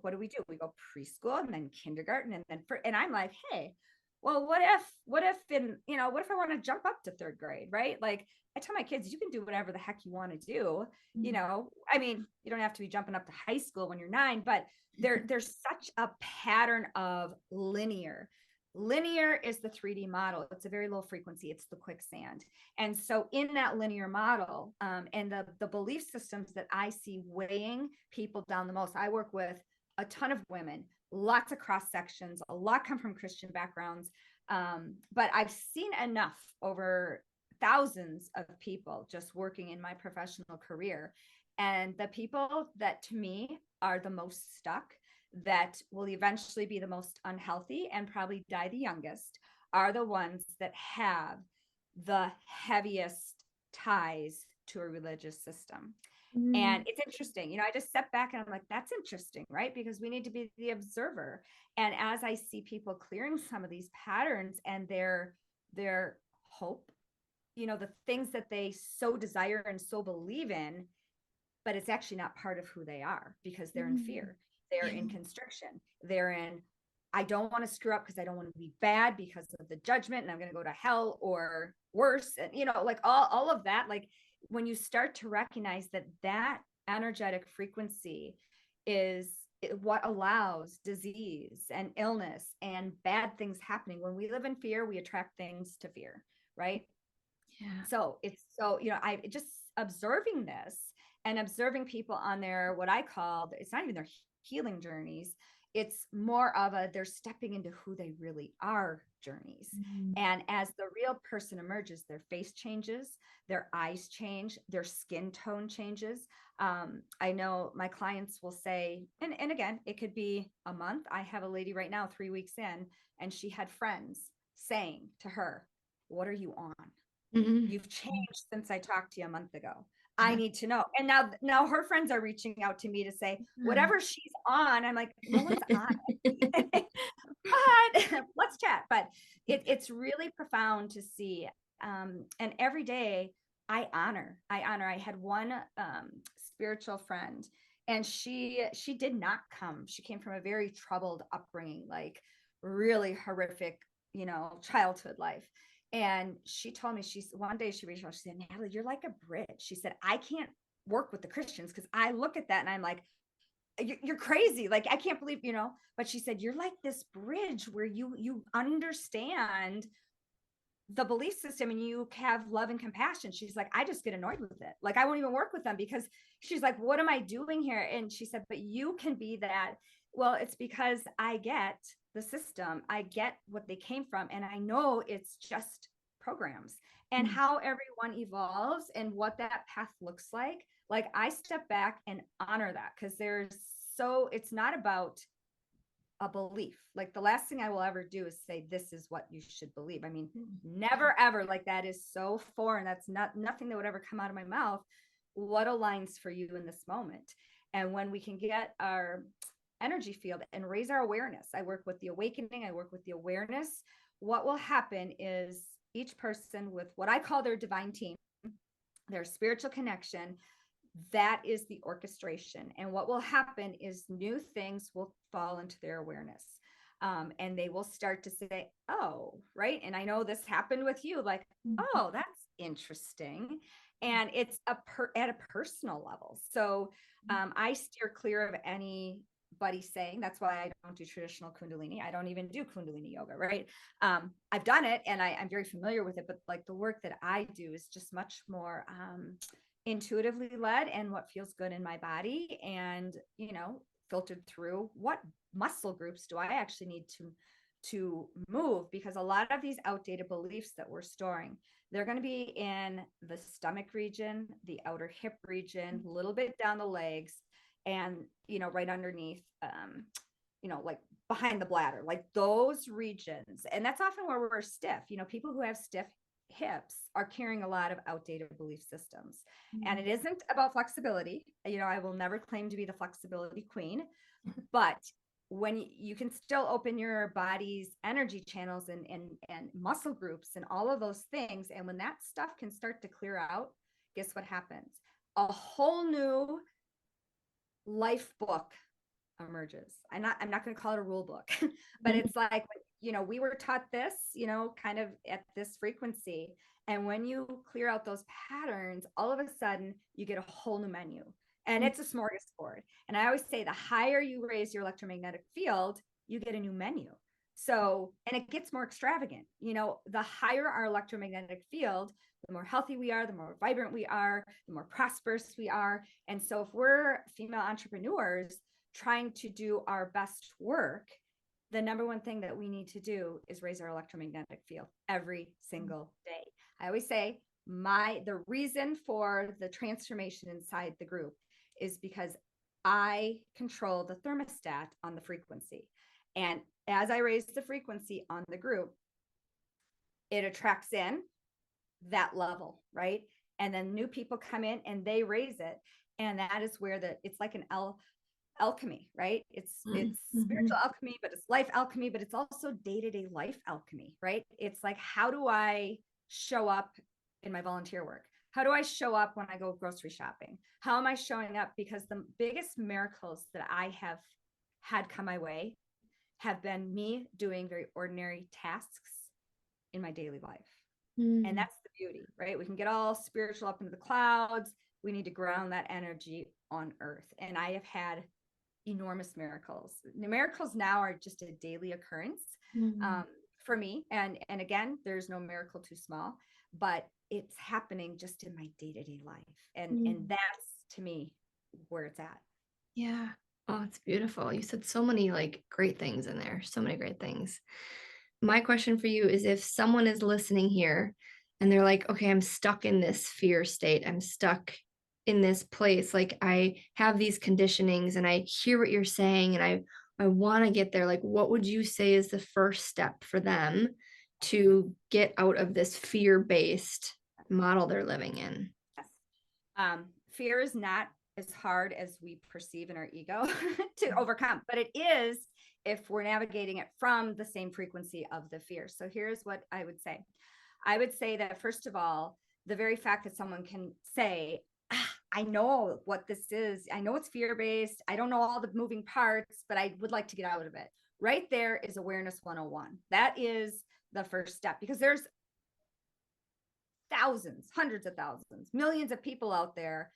what do? We go preschool and then kindergarten and I'm like, hey, well, what if what if I want to jump up to third grade, right? Like, I tell my kids, you can do whatever the heck you want to do. You don't have to be jumping up to high school when you're 9, but there's such a pattern of linear is the 3D model. It's a very low frequency. It's the quicksand. And so in that linear model, and the belief systems that I see weighing people down the most, I work with a ton of women, lots of cross sections, a lot come from Christian backgrounds. But I've seen enough over thousands of people just working in my professional career. And the people that to me are the most stuck, that will eventually be the most unhealthy and probably die the youngest, are the ones that have the heaviest ties to a religious system. And it's interesting, I just step back and I'm like, that's interesting, right? Because we need to be the observer. And as I see people clearing some of these patterns and their hope the things that they so desire and so believe in, but it's actually not part of who they are, because they're in fear. They're in constriction. They're in, I don't want to screw up because I don't want to be bad because of the judgment and I'm going to go to hell or worse. And, like all of that, like when you start to recognize that energetic frequency is what allows disease and illness and bad things happening. When we live in fear, we attract things to fear, right? Yeah. So it's I just observing this and observing people on their, what I call, it's not even their healing journeys. It's more of they're stepping into who they really are journeys. And as the real person emerges, their face changes, their eyes change, their skin tone changes. I know my clients will say, and again, it could be a month. I have a lady right now, 3 weeks in, and she had friends saying to her, "What are you on? You've changed since I talked to you a month ago. I need to know." And now her friends are reaching out to me to say, whatever she's on. I'm like, no one's on it. But let's chat. But it's really profound to see. And every day I honor. I had one spiritual friend, and she did not come. She came from a very troubled upbringing, like really horrific, childhood life. And she told me, one day she reached out, she said, "Natalie, you're like a bridge." She said, "I can't work with the Christians because I look at that and I'm like, you're crazy. Like, I can't believe, but she said, you're like this bridge where you understand the belief system and you have love and compassion." She's like, "I just get annoyed with it. Like, I won't even work with them," because she's like, "What am I doing here?" And she said, "But you can be that." Well, it's because I get the system, I get what they came from, and I know it's just programs and how everyone evolves and what that path looks like. Like, I step back and honor that, because it's not about a belief. Like, the last thing I will ever do is say, "This is what you should believe." I mean, never ever. Like, that is so foreign. That's nothing that would ever come out of my mouth. What aligns for you in this moment? And when we can get our energy field and raise our awareness, I work with the awakening, I work with the awareness. What will happen is each person with what I call their divine team, their spiritual connection, that is the orchestration. And what will happen is new things will fall into their awareness. And they will start to say, "Oh," right? And I know this happened with you, like, "Oh, that's interesting." And it's at a personal level. So I steer clear of anybody saying, that's why I don't do traditional Kundalini. I don't even do Kundalini yoga, right? I've done it and I'm very familiar with it, but like the work that I do is just much more intuitively led and what feels good in my body, and filtered through what muscle groups do I actually need to move, because a lot of these outdated beliefs that we're storing, they're going to be in the stomach region, the outer hip region, a little bit down the legs, and right underneath, like behind the bladder, like those regions. And that's often where we're stiff. People who have stiff hips are carrying a lot of outdated belief systems. And it isn't about flexibility. I will never claim to be the flexibility queen, but when you can still open your body's energy channels and muscle groups and all of those things, and when that stuff can start to clear out, guess what happens? A whole new life book emerges. I'm not going to call it a rule book, but it's like, we were taught this, kind of at this frequency. And when you clear out those patterns, all of a sudden you get a whole new menu, and it's a smorgasbord. And I always say, the higher you raise your electromagnetic field, you get a new menu. So, and it gets more extravagant. The higher our electromagnetic field, the more healthy we are, the more vibrant we are, the more prosperous we are. And so if we're female entrepreneurs trying to do our best work, the number one thing that we need to do is raise our electromagnetic field every single day. I always say the reason for the transformation inside the group is because I control the thermostat on the frequency. And as I raise the frequency on the group, it attracts in that level, right? And then new people come in and they raise it. And that is where it's like an alchemy, right? It's spiritual alchemy, but it's life alchemy, but it's also day-to-day life alchemy, right? It's like, how do I show up in my volunteer work? How do I show up when I go grocery shopping? How am I showing up? Because the biggest miracles that I have had come my way have been me doing very ordinary tasks in my daily life. And that's the beauty, right? We can get all spiritual up into the clouds. We need to ground that energy on earth. And I have had enormous miracles. The miracles now are just a daily occurrence for me. And again, there's no miracle too small, but it's happening just in my day-to-day life. And that's, to me, where it's at. Yeah. Oh, it's beautiful. You said so many like great things in there. So many great things. My question for you is, if someone is listening here and they're like, okay, I'm stuck in this fear state. I'm stuck in this place. Like, I have these conditionings and I hear what you're saying and I want to get there. Like, what would you say is the first step for them to get out of this fear-based model they're living in? Yes. Fear is not as hard as we perceive in our ego to overcome, but it is if we're navigating it from the same frequency of the fear. So here's what I would say. I would say that, first of all, the very fact that someone can say, I know what this is. I know it's fear-based. I don't know all the moving parts, but I would like to get out of it. Right there is awareness 101. That is the first step, because there's thousands, hundreds of thousands, millions of people out there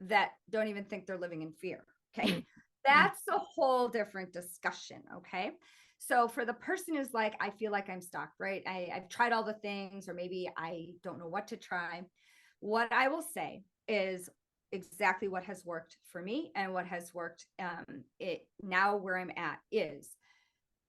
that don't even think they're living in fear. Okay. That's a whole different discussion. Okay. So for the person who's like, I feel like I'm stuck, right? I've tried all the things, or maybe I don't know what to try. What I will say is exactly what has worked for me, and what has worked now where I'm at is,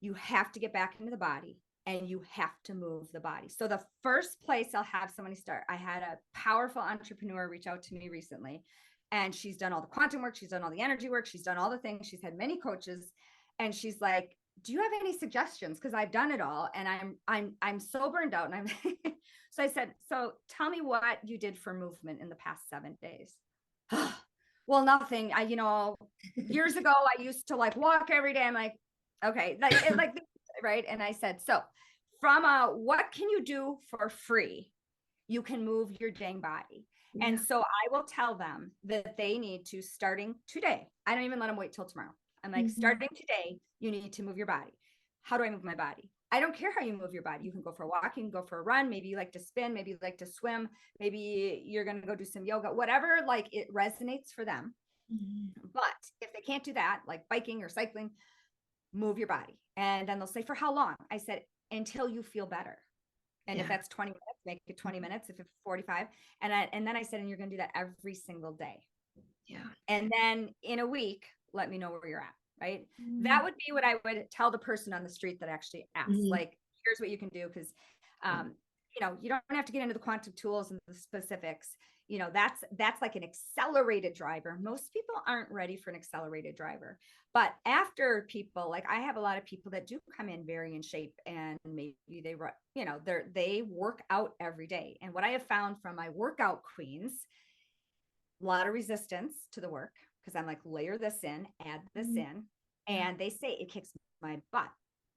you have to get back into the body and you have to move the body. So the first place I'll have somebody start, I had a powerful entrepreneur reach out to me recently, and she's done all the quantum work. She's done all the energy work. She's done all the things. She's had many coaches. And she's like, do you have any suggestions? Because I've done it all and I'm so burned out. And I'm so I said, so tell me what you did for movement in the past 7 days. Well, nothing. Years ago, I used to like walk every day. I'm like, okay, right. And I said, so from what can you do for free? You can move your dang body. Yeah. And so I will tell them that they need to, starting today. I don't even let them wait till tomorrow. I'm like, starting today, you need to move your body. How do I move my body? I don't care how you move your body. You can go for a walk, you can go for a run. Maybe you like to spin, maybe you like to swim. Maybe you're going to go do some yoga, whatever, like it resonates for them. But if they can't do that, like biking or cycling, move your body. And then they'll say, for how long? I said, until you feel better. And if that's 20 minutes, make it 20 minutes. If it's 45. And then I said, and you're going to do that every single day. Yeah. And then in a week, let me know where you're at. Right. That would be what I would tell the person on the street that actually asks, like, here's what you can do. Cause, you don't have to get into the quantum tools and the specifics. That's like an accelerated driver. Most people aren't ready for an accelerated driver, but after people, like I have a lot of people that do come in very in shape, and maybe they work out every day. And what I have found from my workout queens, a lot of resistance to the work, because I'm like, layer this in, add this in, and they say it kicks my butt.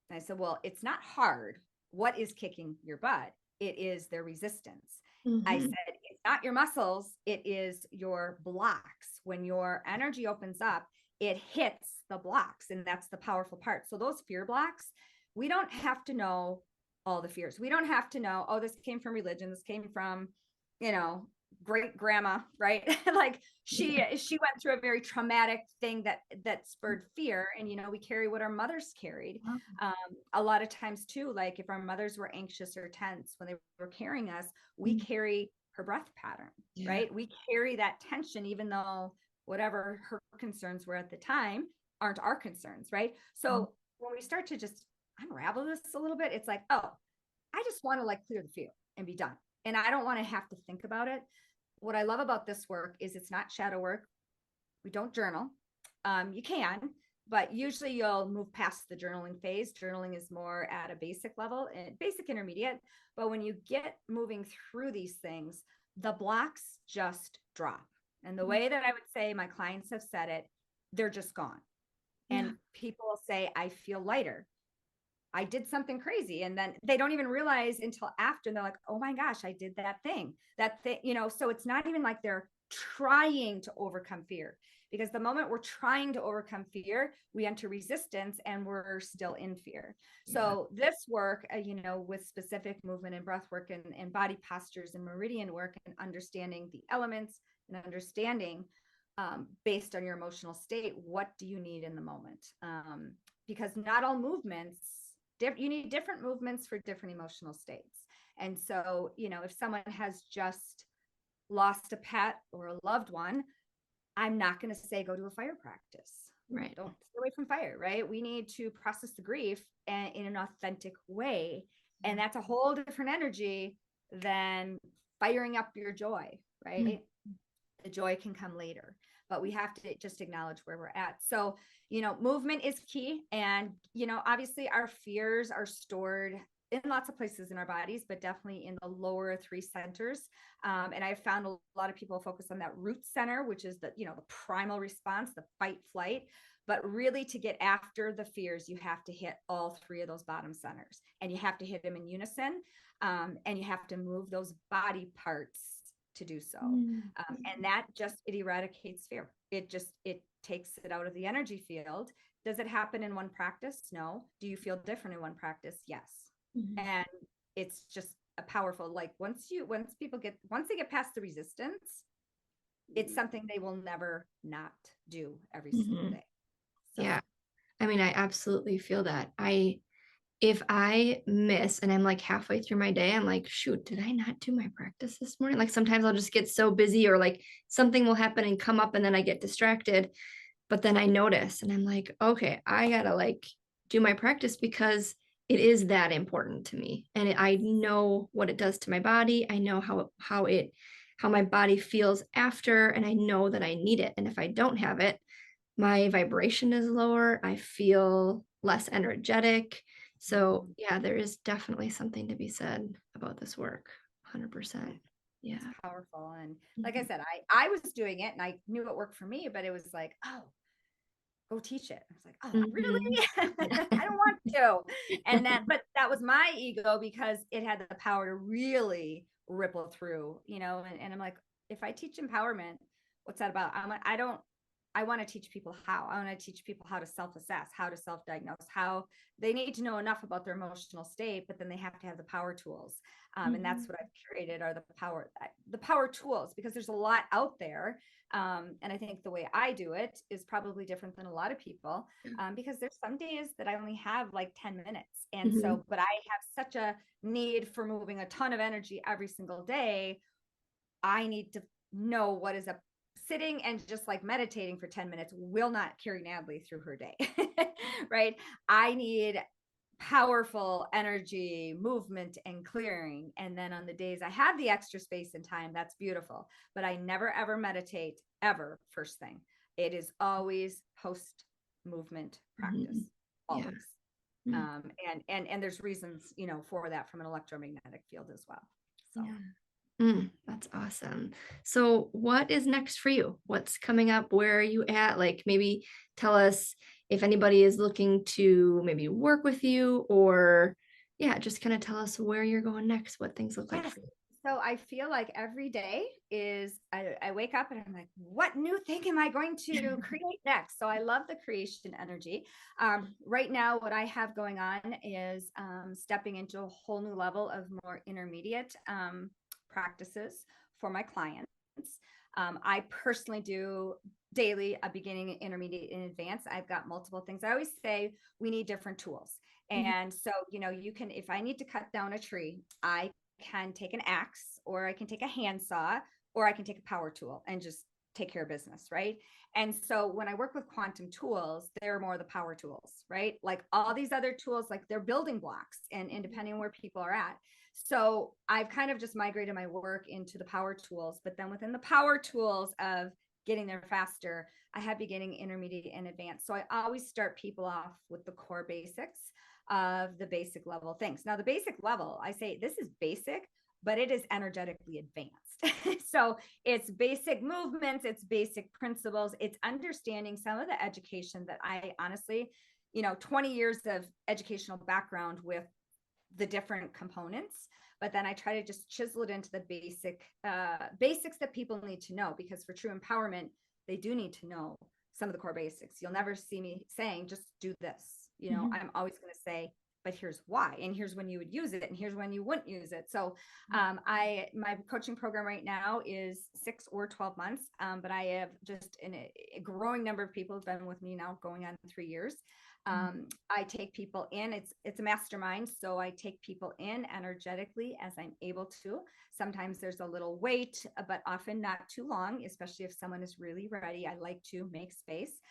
And I said, well, it's not hard. What is kicking your butt? It is their resistance. I said, it's not your muscles. It is your blocks. When your energy opens up, it hits the blocks. And that's the powerful part. So those fear blocks, we don't have to know all the fears. We don't have to know, oh, this came from religion. This came from, great grandma, right? Like she went through a very traumatic thing that spurred fear. And, we carry what our mothers carried. A lot of times too, like if our mothers were anxious or tense when they were carrying us, we carry her breath pattern, right? We carry that tension, even though whatever her concerns were at the time aren't our concerns, right? So when we start to just unravel this a little bit, it's like, oh, I just want to like clear the fear and be done. And I don't want to have to think about it. What I love about this work is it's not shadow work. We don't journal. You can, but usually you'll move past the journaling phase. Journaling is more at a basic level and basic intermediate. But when you get moving through these things, the blocks just drop. And the way that I would say my clients have said it, they're just gone. And people say, I feel lighter. I did something crazy. And then they don't even realize until after, and they're like, oh my gosh, I did that thing, so it's not even like they're trying to overcome fear, because the moment we're trying to overcome fear, we enter resistance and we're still in fear. So this work, with specific movement and breath work and body postures and meridian work and understanding the elements and understanding based on your emotional state, what do you need in the moment? Because not all movements, you need different movements for different emotional states. And so, if someone has just lost a pet or a loved one, I'm not going to say go to a fire practice. Right. Don't stay away from fire, right? We need to process the grief in an authentic way. And that's a whole different energy than firing up your joy, right? Mm-hmm. The joy can come later, but we have to just acknowledge where we're at. So, movement is key. And, obviously our fears are stored in lots of places in our bodies, but definitely in the lower 3 centers. And I've found a lot of people focus on that root center, which is the primal response, the fight, flight. But really, to get after the fears, you have to hit all 3 of those bottom centers, and you have to hit them in unison. And you have to move those body parts to do so. And that it eradicates fear. It takes it out of the energy field. Does it happen in one practice? No. Do you feel different in one practice? Yes. Mm-hmm. And it's just a powerful, like once they get past the resistance, it's something they will never not do every single day. So. Yeah. I mean, I absolutely feel that. If I miss and I'm like halfway through my day, I'm like, shoot, did I not do my practice this morning? Like sometimes I'll just get so busy, or like something will happen and come up and then I get distracted. But then I notice and I'm like, okay, I gotta like do my practice because it is that important to me. And I know what it does to my body. I know how my body feels after, and I know that I need it. And if I don't have it, my vibration is lower. I feel less energetic. So yeah, there is definitely something to be said about this work. 100%. Yeah. It's powerful. And like I said, I was doing it and I knew it worked for me, but it was like, oh, go teach it. I was like, oh, really? I don't want to. And but that was my ego, because it had the power to really ripple through, and I'm like, if I teach empowerment, what's that about? I want to teach people how. I want to teach people how to self-assess, how to self-diagnose, how they need to know enough about their emotional state, but then they have to have the power tools. And that's what I've created, are the power tools, because there's a lot out there. And I think the way I do it is probably different than a lot of people, because there's some days that I only have like 10 minutes. And so, but I have such a need for moving a ton of energy every single day. I need to know what is sitting and just like meditating for 10 minutes will not carry Natalie through her day, right? I need powerful energy, movement, and clearing. And then on the days I have the extra space and time, that's beautiful. But I never, ever meditate ever first thing. It is always post movement practice, always. Yeah. And there's reasons, for that from an electromagnetic field as well. So. Yeah. That's awesome. So what is next for you? What's coming up? Where are you at? Like maybe tell us if anybody is looking to maybe work with you, or just kind of tell us where you're going next, what things look like for you. So I feel like every day is, I wake up and I'm like, what new thing am I going to create next? So I love the creation energy. Right now, what I have going on is stepping into a whole new level of more intermediate practices for my clients. I personally do daily, a beginning, intermediate, and advanced. I've got multiple things. I always say we need different tools. And so, you can, if I need to cut down a tree, I can take an axe, or I can take a handsaw, or I can take a power tool and just take care of business, right? And so when I work with quantum tools, they're more the power tools, right? Like all these other tools, like they're building blocks, and depending on where people are at. So I've kind of just migrated my work into the power tools, but then within the power tools of getting there faster, I have beginning, intermediate, and advanced. So I always start people off with the core basics of the basic level things. Now, the basic level, I say this is basic, but it is energetically advanced. So it's basic movements, it's basic principles, it's understanding some of the education that I honestly, 20 years of educational background with the different components, but then I try to just chisel it into the basics that people need to know, because for true empowerment, they do need to know some of the core basics. You'll never see me saying, just do this. I'm always going to say, but here's why, and here's when you would use it, and here's when you wouldn't use it. So my coaching program right now is 6 or 12 months, but I have just a growing number of people who've been with me now going on 3 years. I take people in, it's a mastermind. So I take people in energetically as I'm able to. Sometimes there's a little wait, but often not too long, especially if someone is really ready. I like to make space.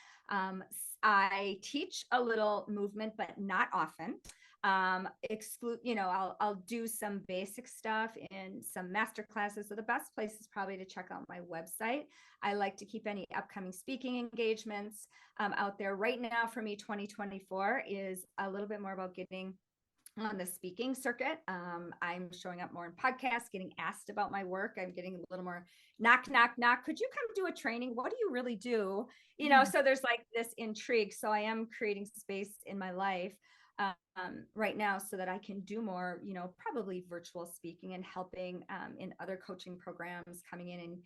I teach a little movement, but not often. I'll do some basic stuff in some master classes. So the best place is probably to check out my website. I like to keep any upcoming speaking engagements out there. Right now for me, 2024 is a little bit more about getting on the speaking circuit. I'm showing up more in podcasts, getting asked about my work. I'm getting a little more knock, knock, knock. Could you come do a training? What do you really do? So there's like this intrigue. So I am creating space in my life right now so that I can do more, probably virtual speaking and helping in other coaching programs, coming in and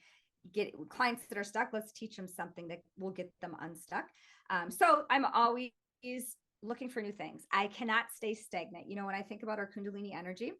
get clients that are stuck. Let's teach them something that will get them unstuck. So I'm always looking for new things. I cannot stay stagnant. When I think about our Kundalini energy,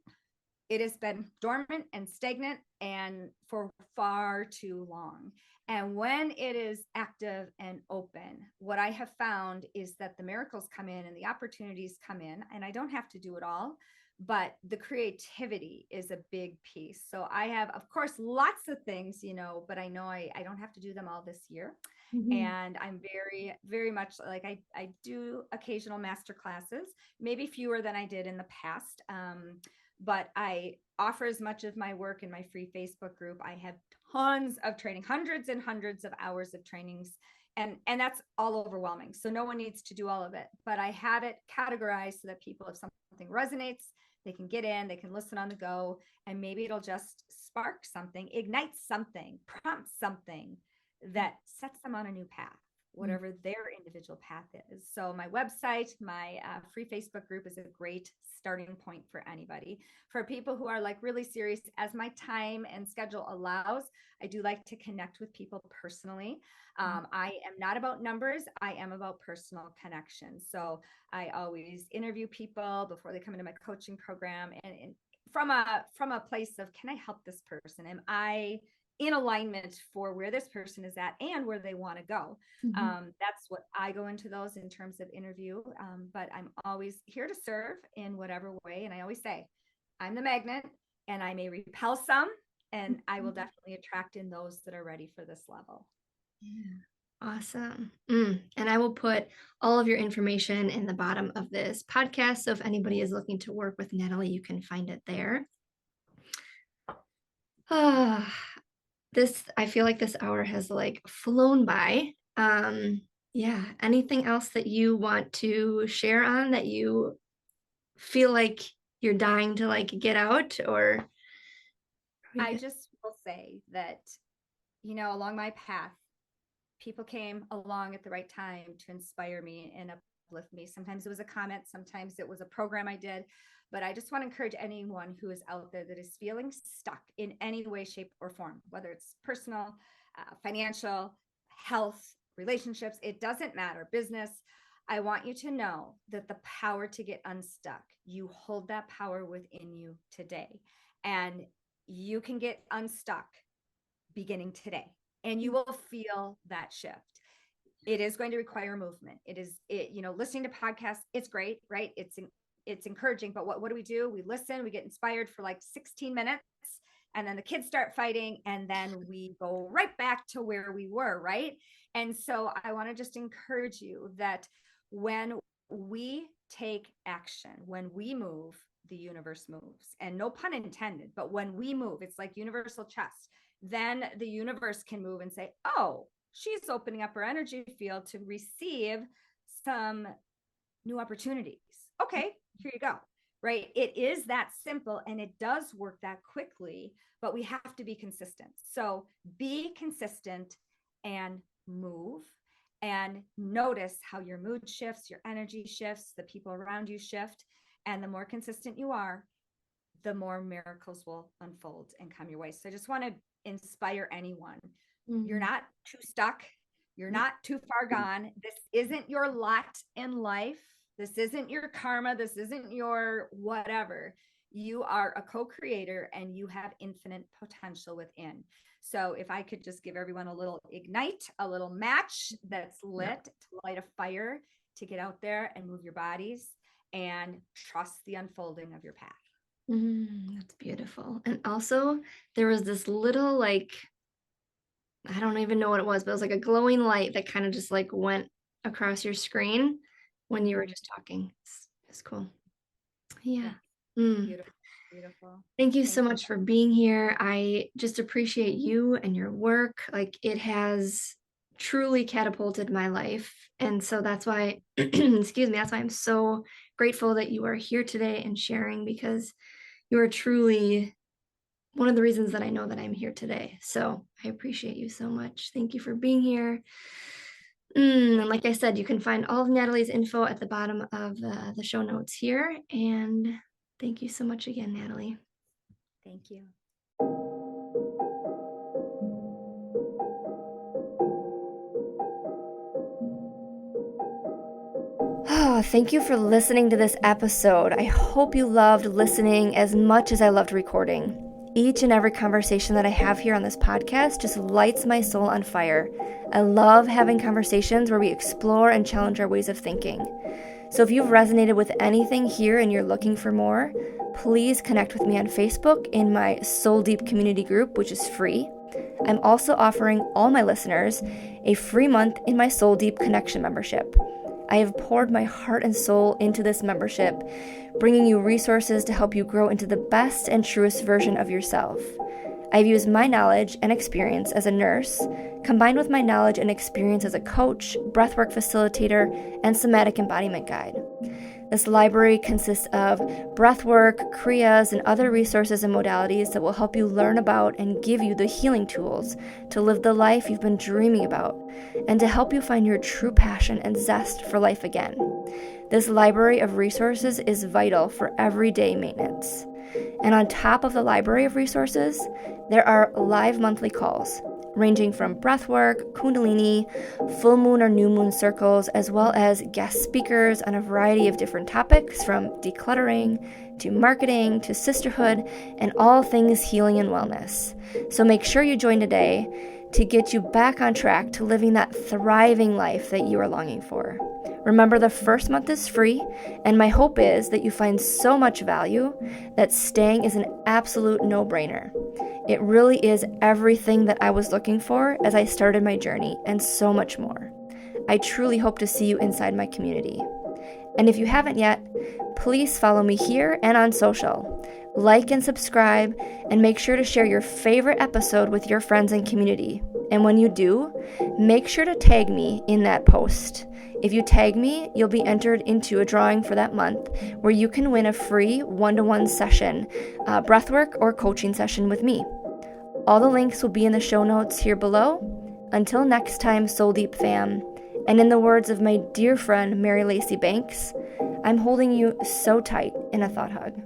it has been dormant and stagnant and for far too long. And when it is active and open, what I have found is that the miracles come in and the opportunities come in, and I don't have to do it all, but the creativity is a big piece. So I have, of course, lots of things, but I know I don't have to do them all this year. And I'm very, very much like, I do occasional master classes, maybe fewer than I did in the past. But I offer as much of my work in my free Facebook group. I have tons of training, hundreds and hundreds of hours of trainings, and that's all overwhelming. So no one needs to do all of it, but I have it categorized so that people, if something resonates, they can get in, they can listen on the go, and maybe it'll just spark something, ignite something, prompt something that sets them on a new path, whatever their individual path is. So my website, my free Facebook group is a great starting point for anybody. For people who are like really serious, as my time and schedule allows, I do like to connect with people personally. I am not about numbers. I am about personal connection. So I always interview people before they come into my coaching program, and from a place of, can I help this person? Am I in alignment for where this person is at and where they want to go? That's what I go into those in terms of interview. But I'm always here to serve in whatever way. And I always say, I'm the magnet, and I may repel some, and I will definitely attract in those that are ready for this level. Yeah. Awesome. And I will put all of your information in the bottom of this podcast. So if anybody is looking to work with Natalie, you can find it there. I feel like this hour has like flown by. Yeah. Anything else that you want to share on that you feel like you're dying to like get out, or? I just will say that, along my path, people came along at the right time to inspire me and uplift me. Sometimes it was a comment, sometimes it was a program I did, but I just want to encourage anyone who is out there that is feeling stuck in any way, shape, or form, whether it's personal, financial, health, relationships, it doesn't matter, business. I want you to know that the power to get unstuck, you hold that power within you today, and you can get unstuck beginning today, and you will feel that shift. It is going to require movement. Listening to podcasts, it's great, right? It's encouraging, but what do? We listen, we get inspired for like 16 minutes, and then the kids start fighting, and then we go right back to where we were, right? And so I want to just encourage you that when we take action, when we move, the universe moves. And no pun intended, but when we move, it's like universal chess. Then the universe can move and say, oh, she's opening up her energy field to receive some new opportunities. Okay, here you go. Right? It is that simple, and it does work that quickly, but we have to be consistent. So be consistent and move. and notice how your mood shifts, your energy shifts, the people around you shift. And the more consistent you are, the more miracles will unfold and come your way. So I just want to inspire anyone. You're not too stuck. You're not too far gone. This isn't your lot in life. This isn't your karma. This isn't your whatever. You are a co-creator and you have infinite potential within. So if I could just give everyone a little ignite, a little match that's lit to light a fire, to get out there and move your bodies and trust the unfolding of your path. That's beautiful. And also there was this little, like, I don't even know what it was, but it was like a glowing light that kind of just like went across your screen when you were just talking. It's cool. Yeah. Beautiful. Beautiful. Thank you so much for being here. I just appreciate you and your work. Like, it has truly catapulted my life. And so that's why, excuse me, that's why I'm so grateful that you are here today and sharing, because you are truly one of the reasons that I know that I'm here today. So I appreciate you so much. Thank you for being here. And like I said, you can find all of Natalie's info at the bottom of the show notes here. And thank you so much again, Natalie. Thank you. Oh, thank you for listening to this episode. I hope you loved listening as much as I loved recording. Each and every conversation that I have here on this podcast just lights my soul on fire. I love having conversations where we explore and challenge our ways of thinking. So if you've resonated with anything here and you're looking for more, please connect with me on Facebook in my Soul Deep community group, which is free. I'm also offering all my listeners a free month in my Soul Deep Connection membership. I have poured my heart and soul into this membership, bringing you resources to help you grow into the best and truest version of yourself. I've used my knowledge and experience as a nurse, combined with my knowledge and experience as a coach, breathwork facilitator, and somatic embodiment guide. This library consists of breathwork, kriyas, and other resources and modalities that will help you learn about and give you the healing tools to live the life you've been dreaming about, and to help you find your true passion and zest for life again. This library of resources is vital for everyday maintenance. And on top of the library of resources, there are live monthly calls, ranging from breathwork, Kundalini, full moon or new moon circles, as well as guest speakers on a variety of different topics, from decluttering to marketing to sisterhood and all things healing and wellness. So make sure you join today to get you back on track to living that thriving life that you are longing for. Remember, the first month is free, and my hope is that you find so much value that staying is an absolute no-brainer. It really is everything that I was looking for as I started my journey, and so much more. I truly hope to see you inside my community. And if you haven't yet, please follow me here and on social. Like and subscribe, and make sure to share your favorite episode with your friends and community. And when you do, make sure to tag me in that post. If you tag me, you'll be entered into a drawing for that month where you can win a free one-to-one session, breathwork or coaching session with me. All the links will be in the show notes here below. Until next time, Soul Deep fam, and in the words of my dear friend Mary Lacey Banks, I'm holding you so tight in a thought hug.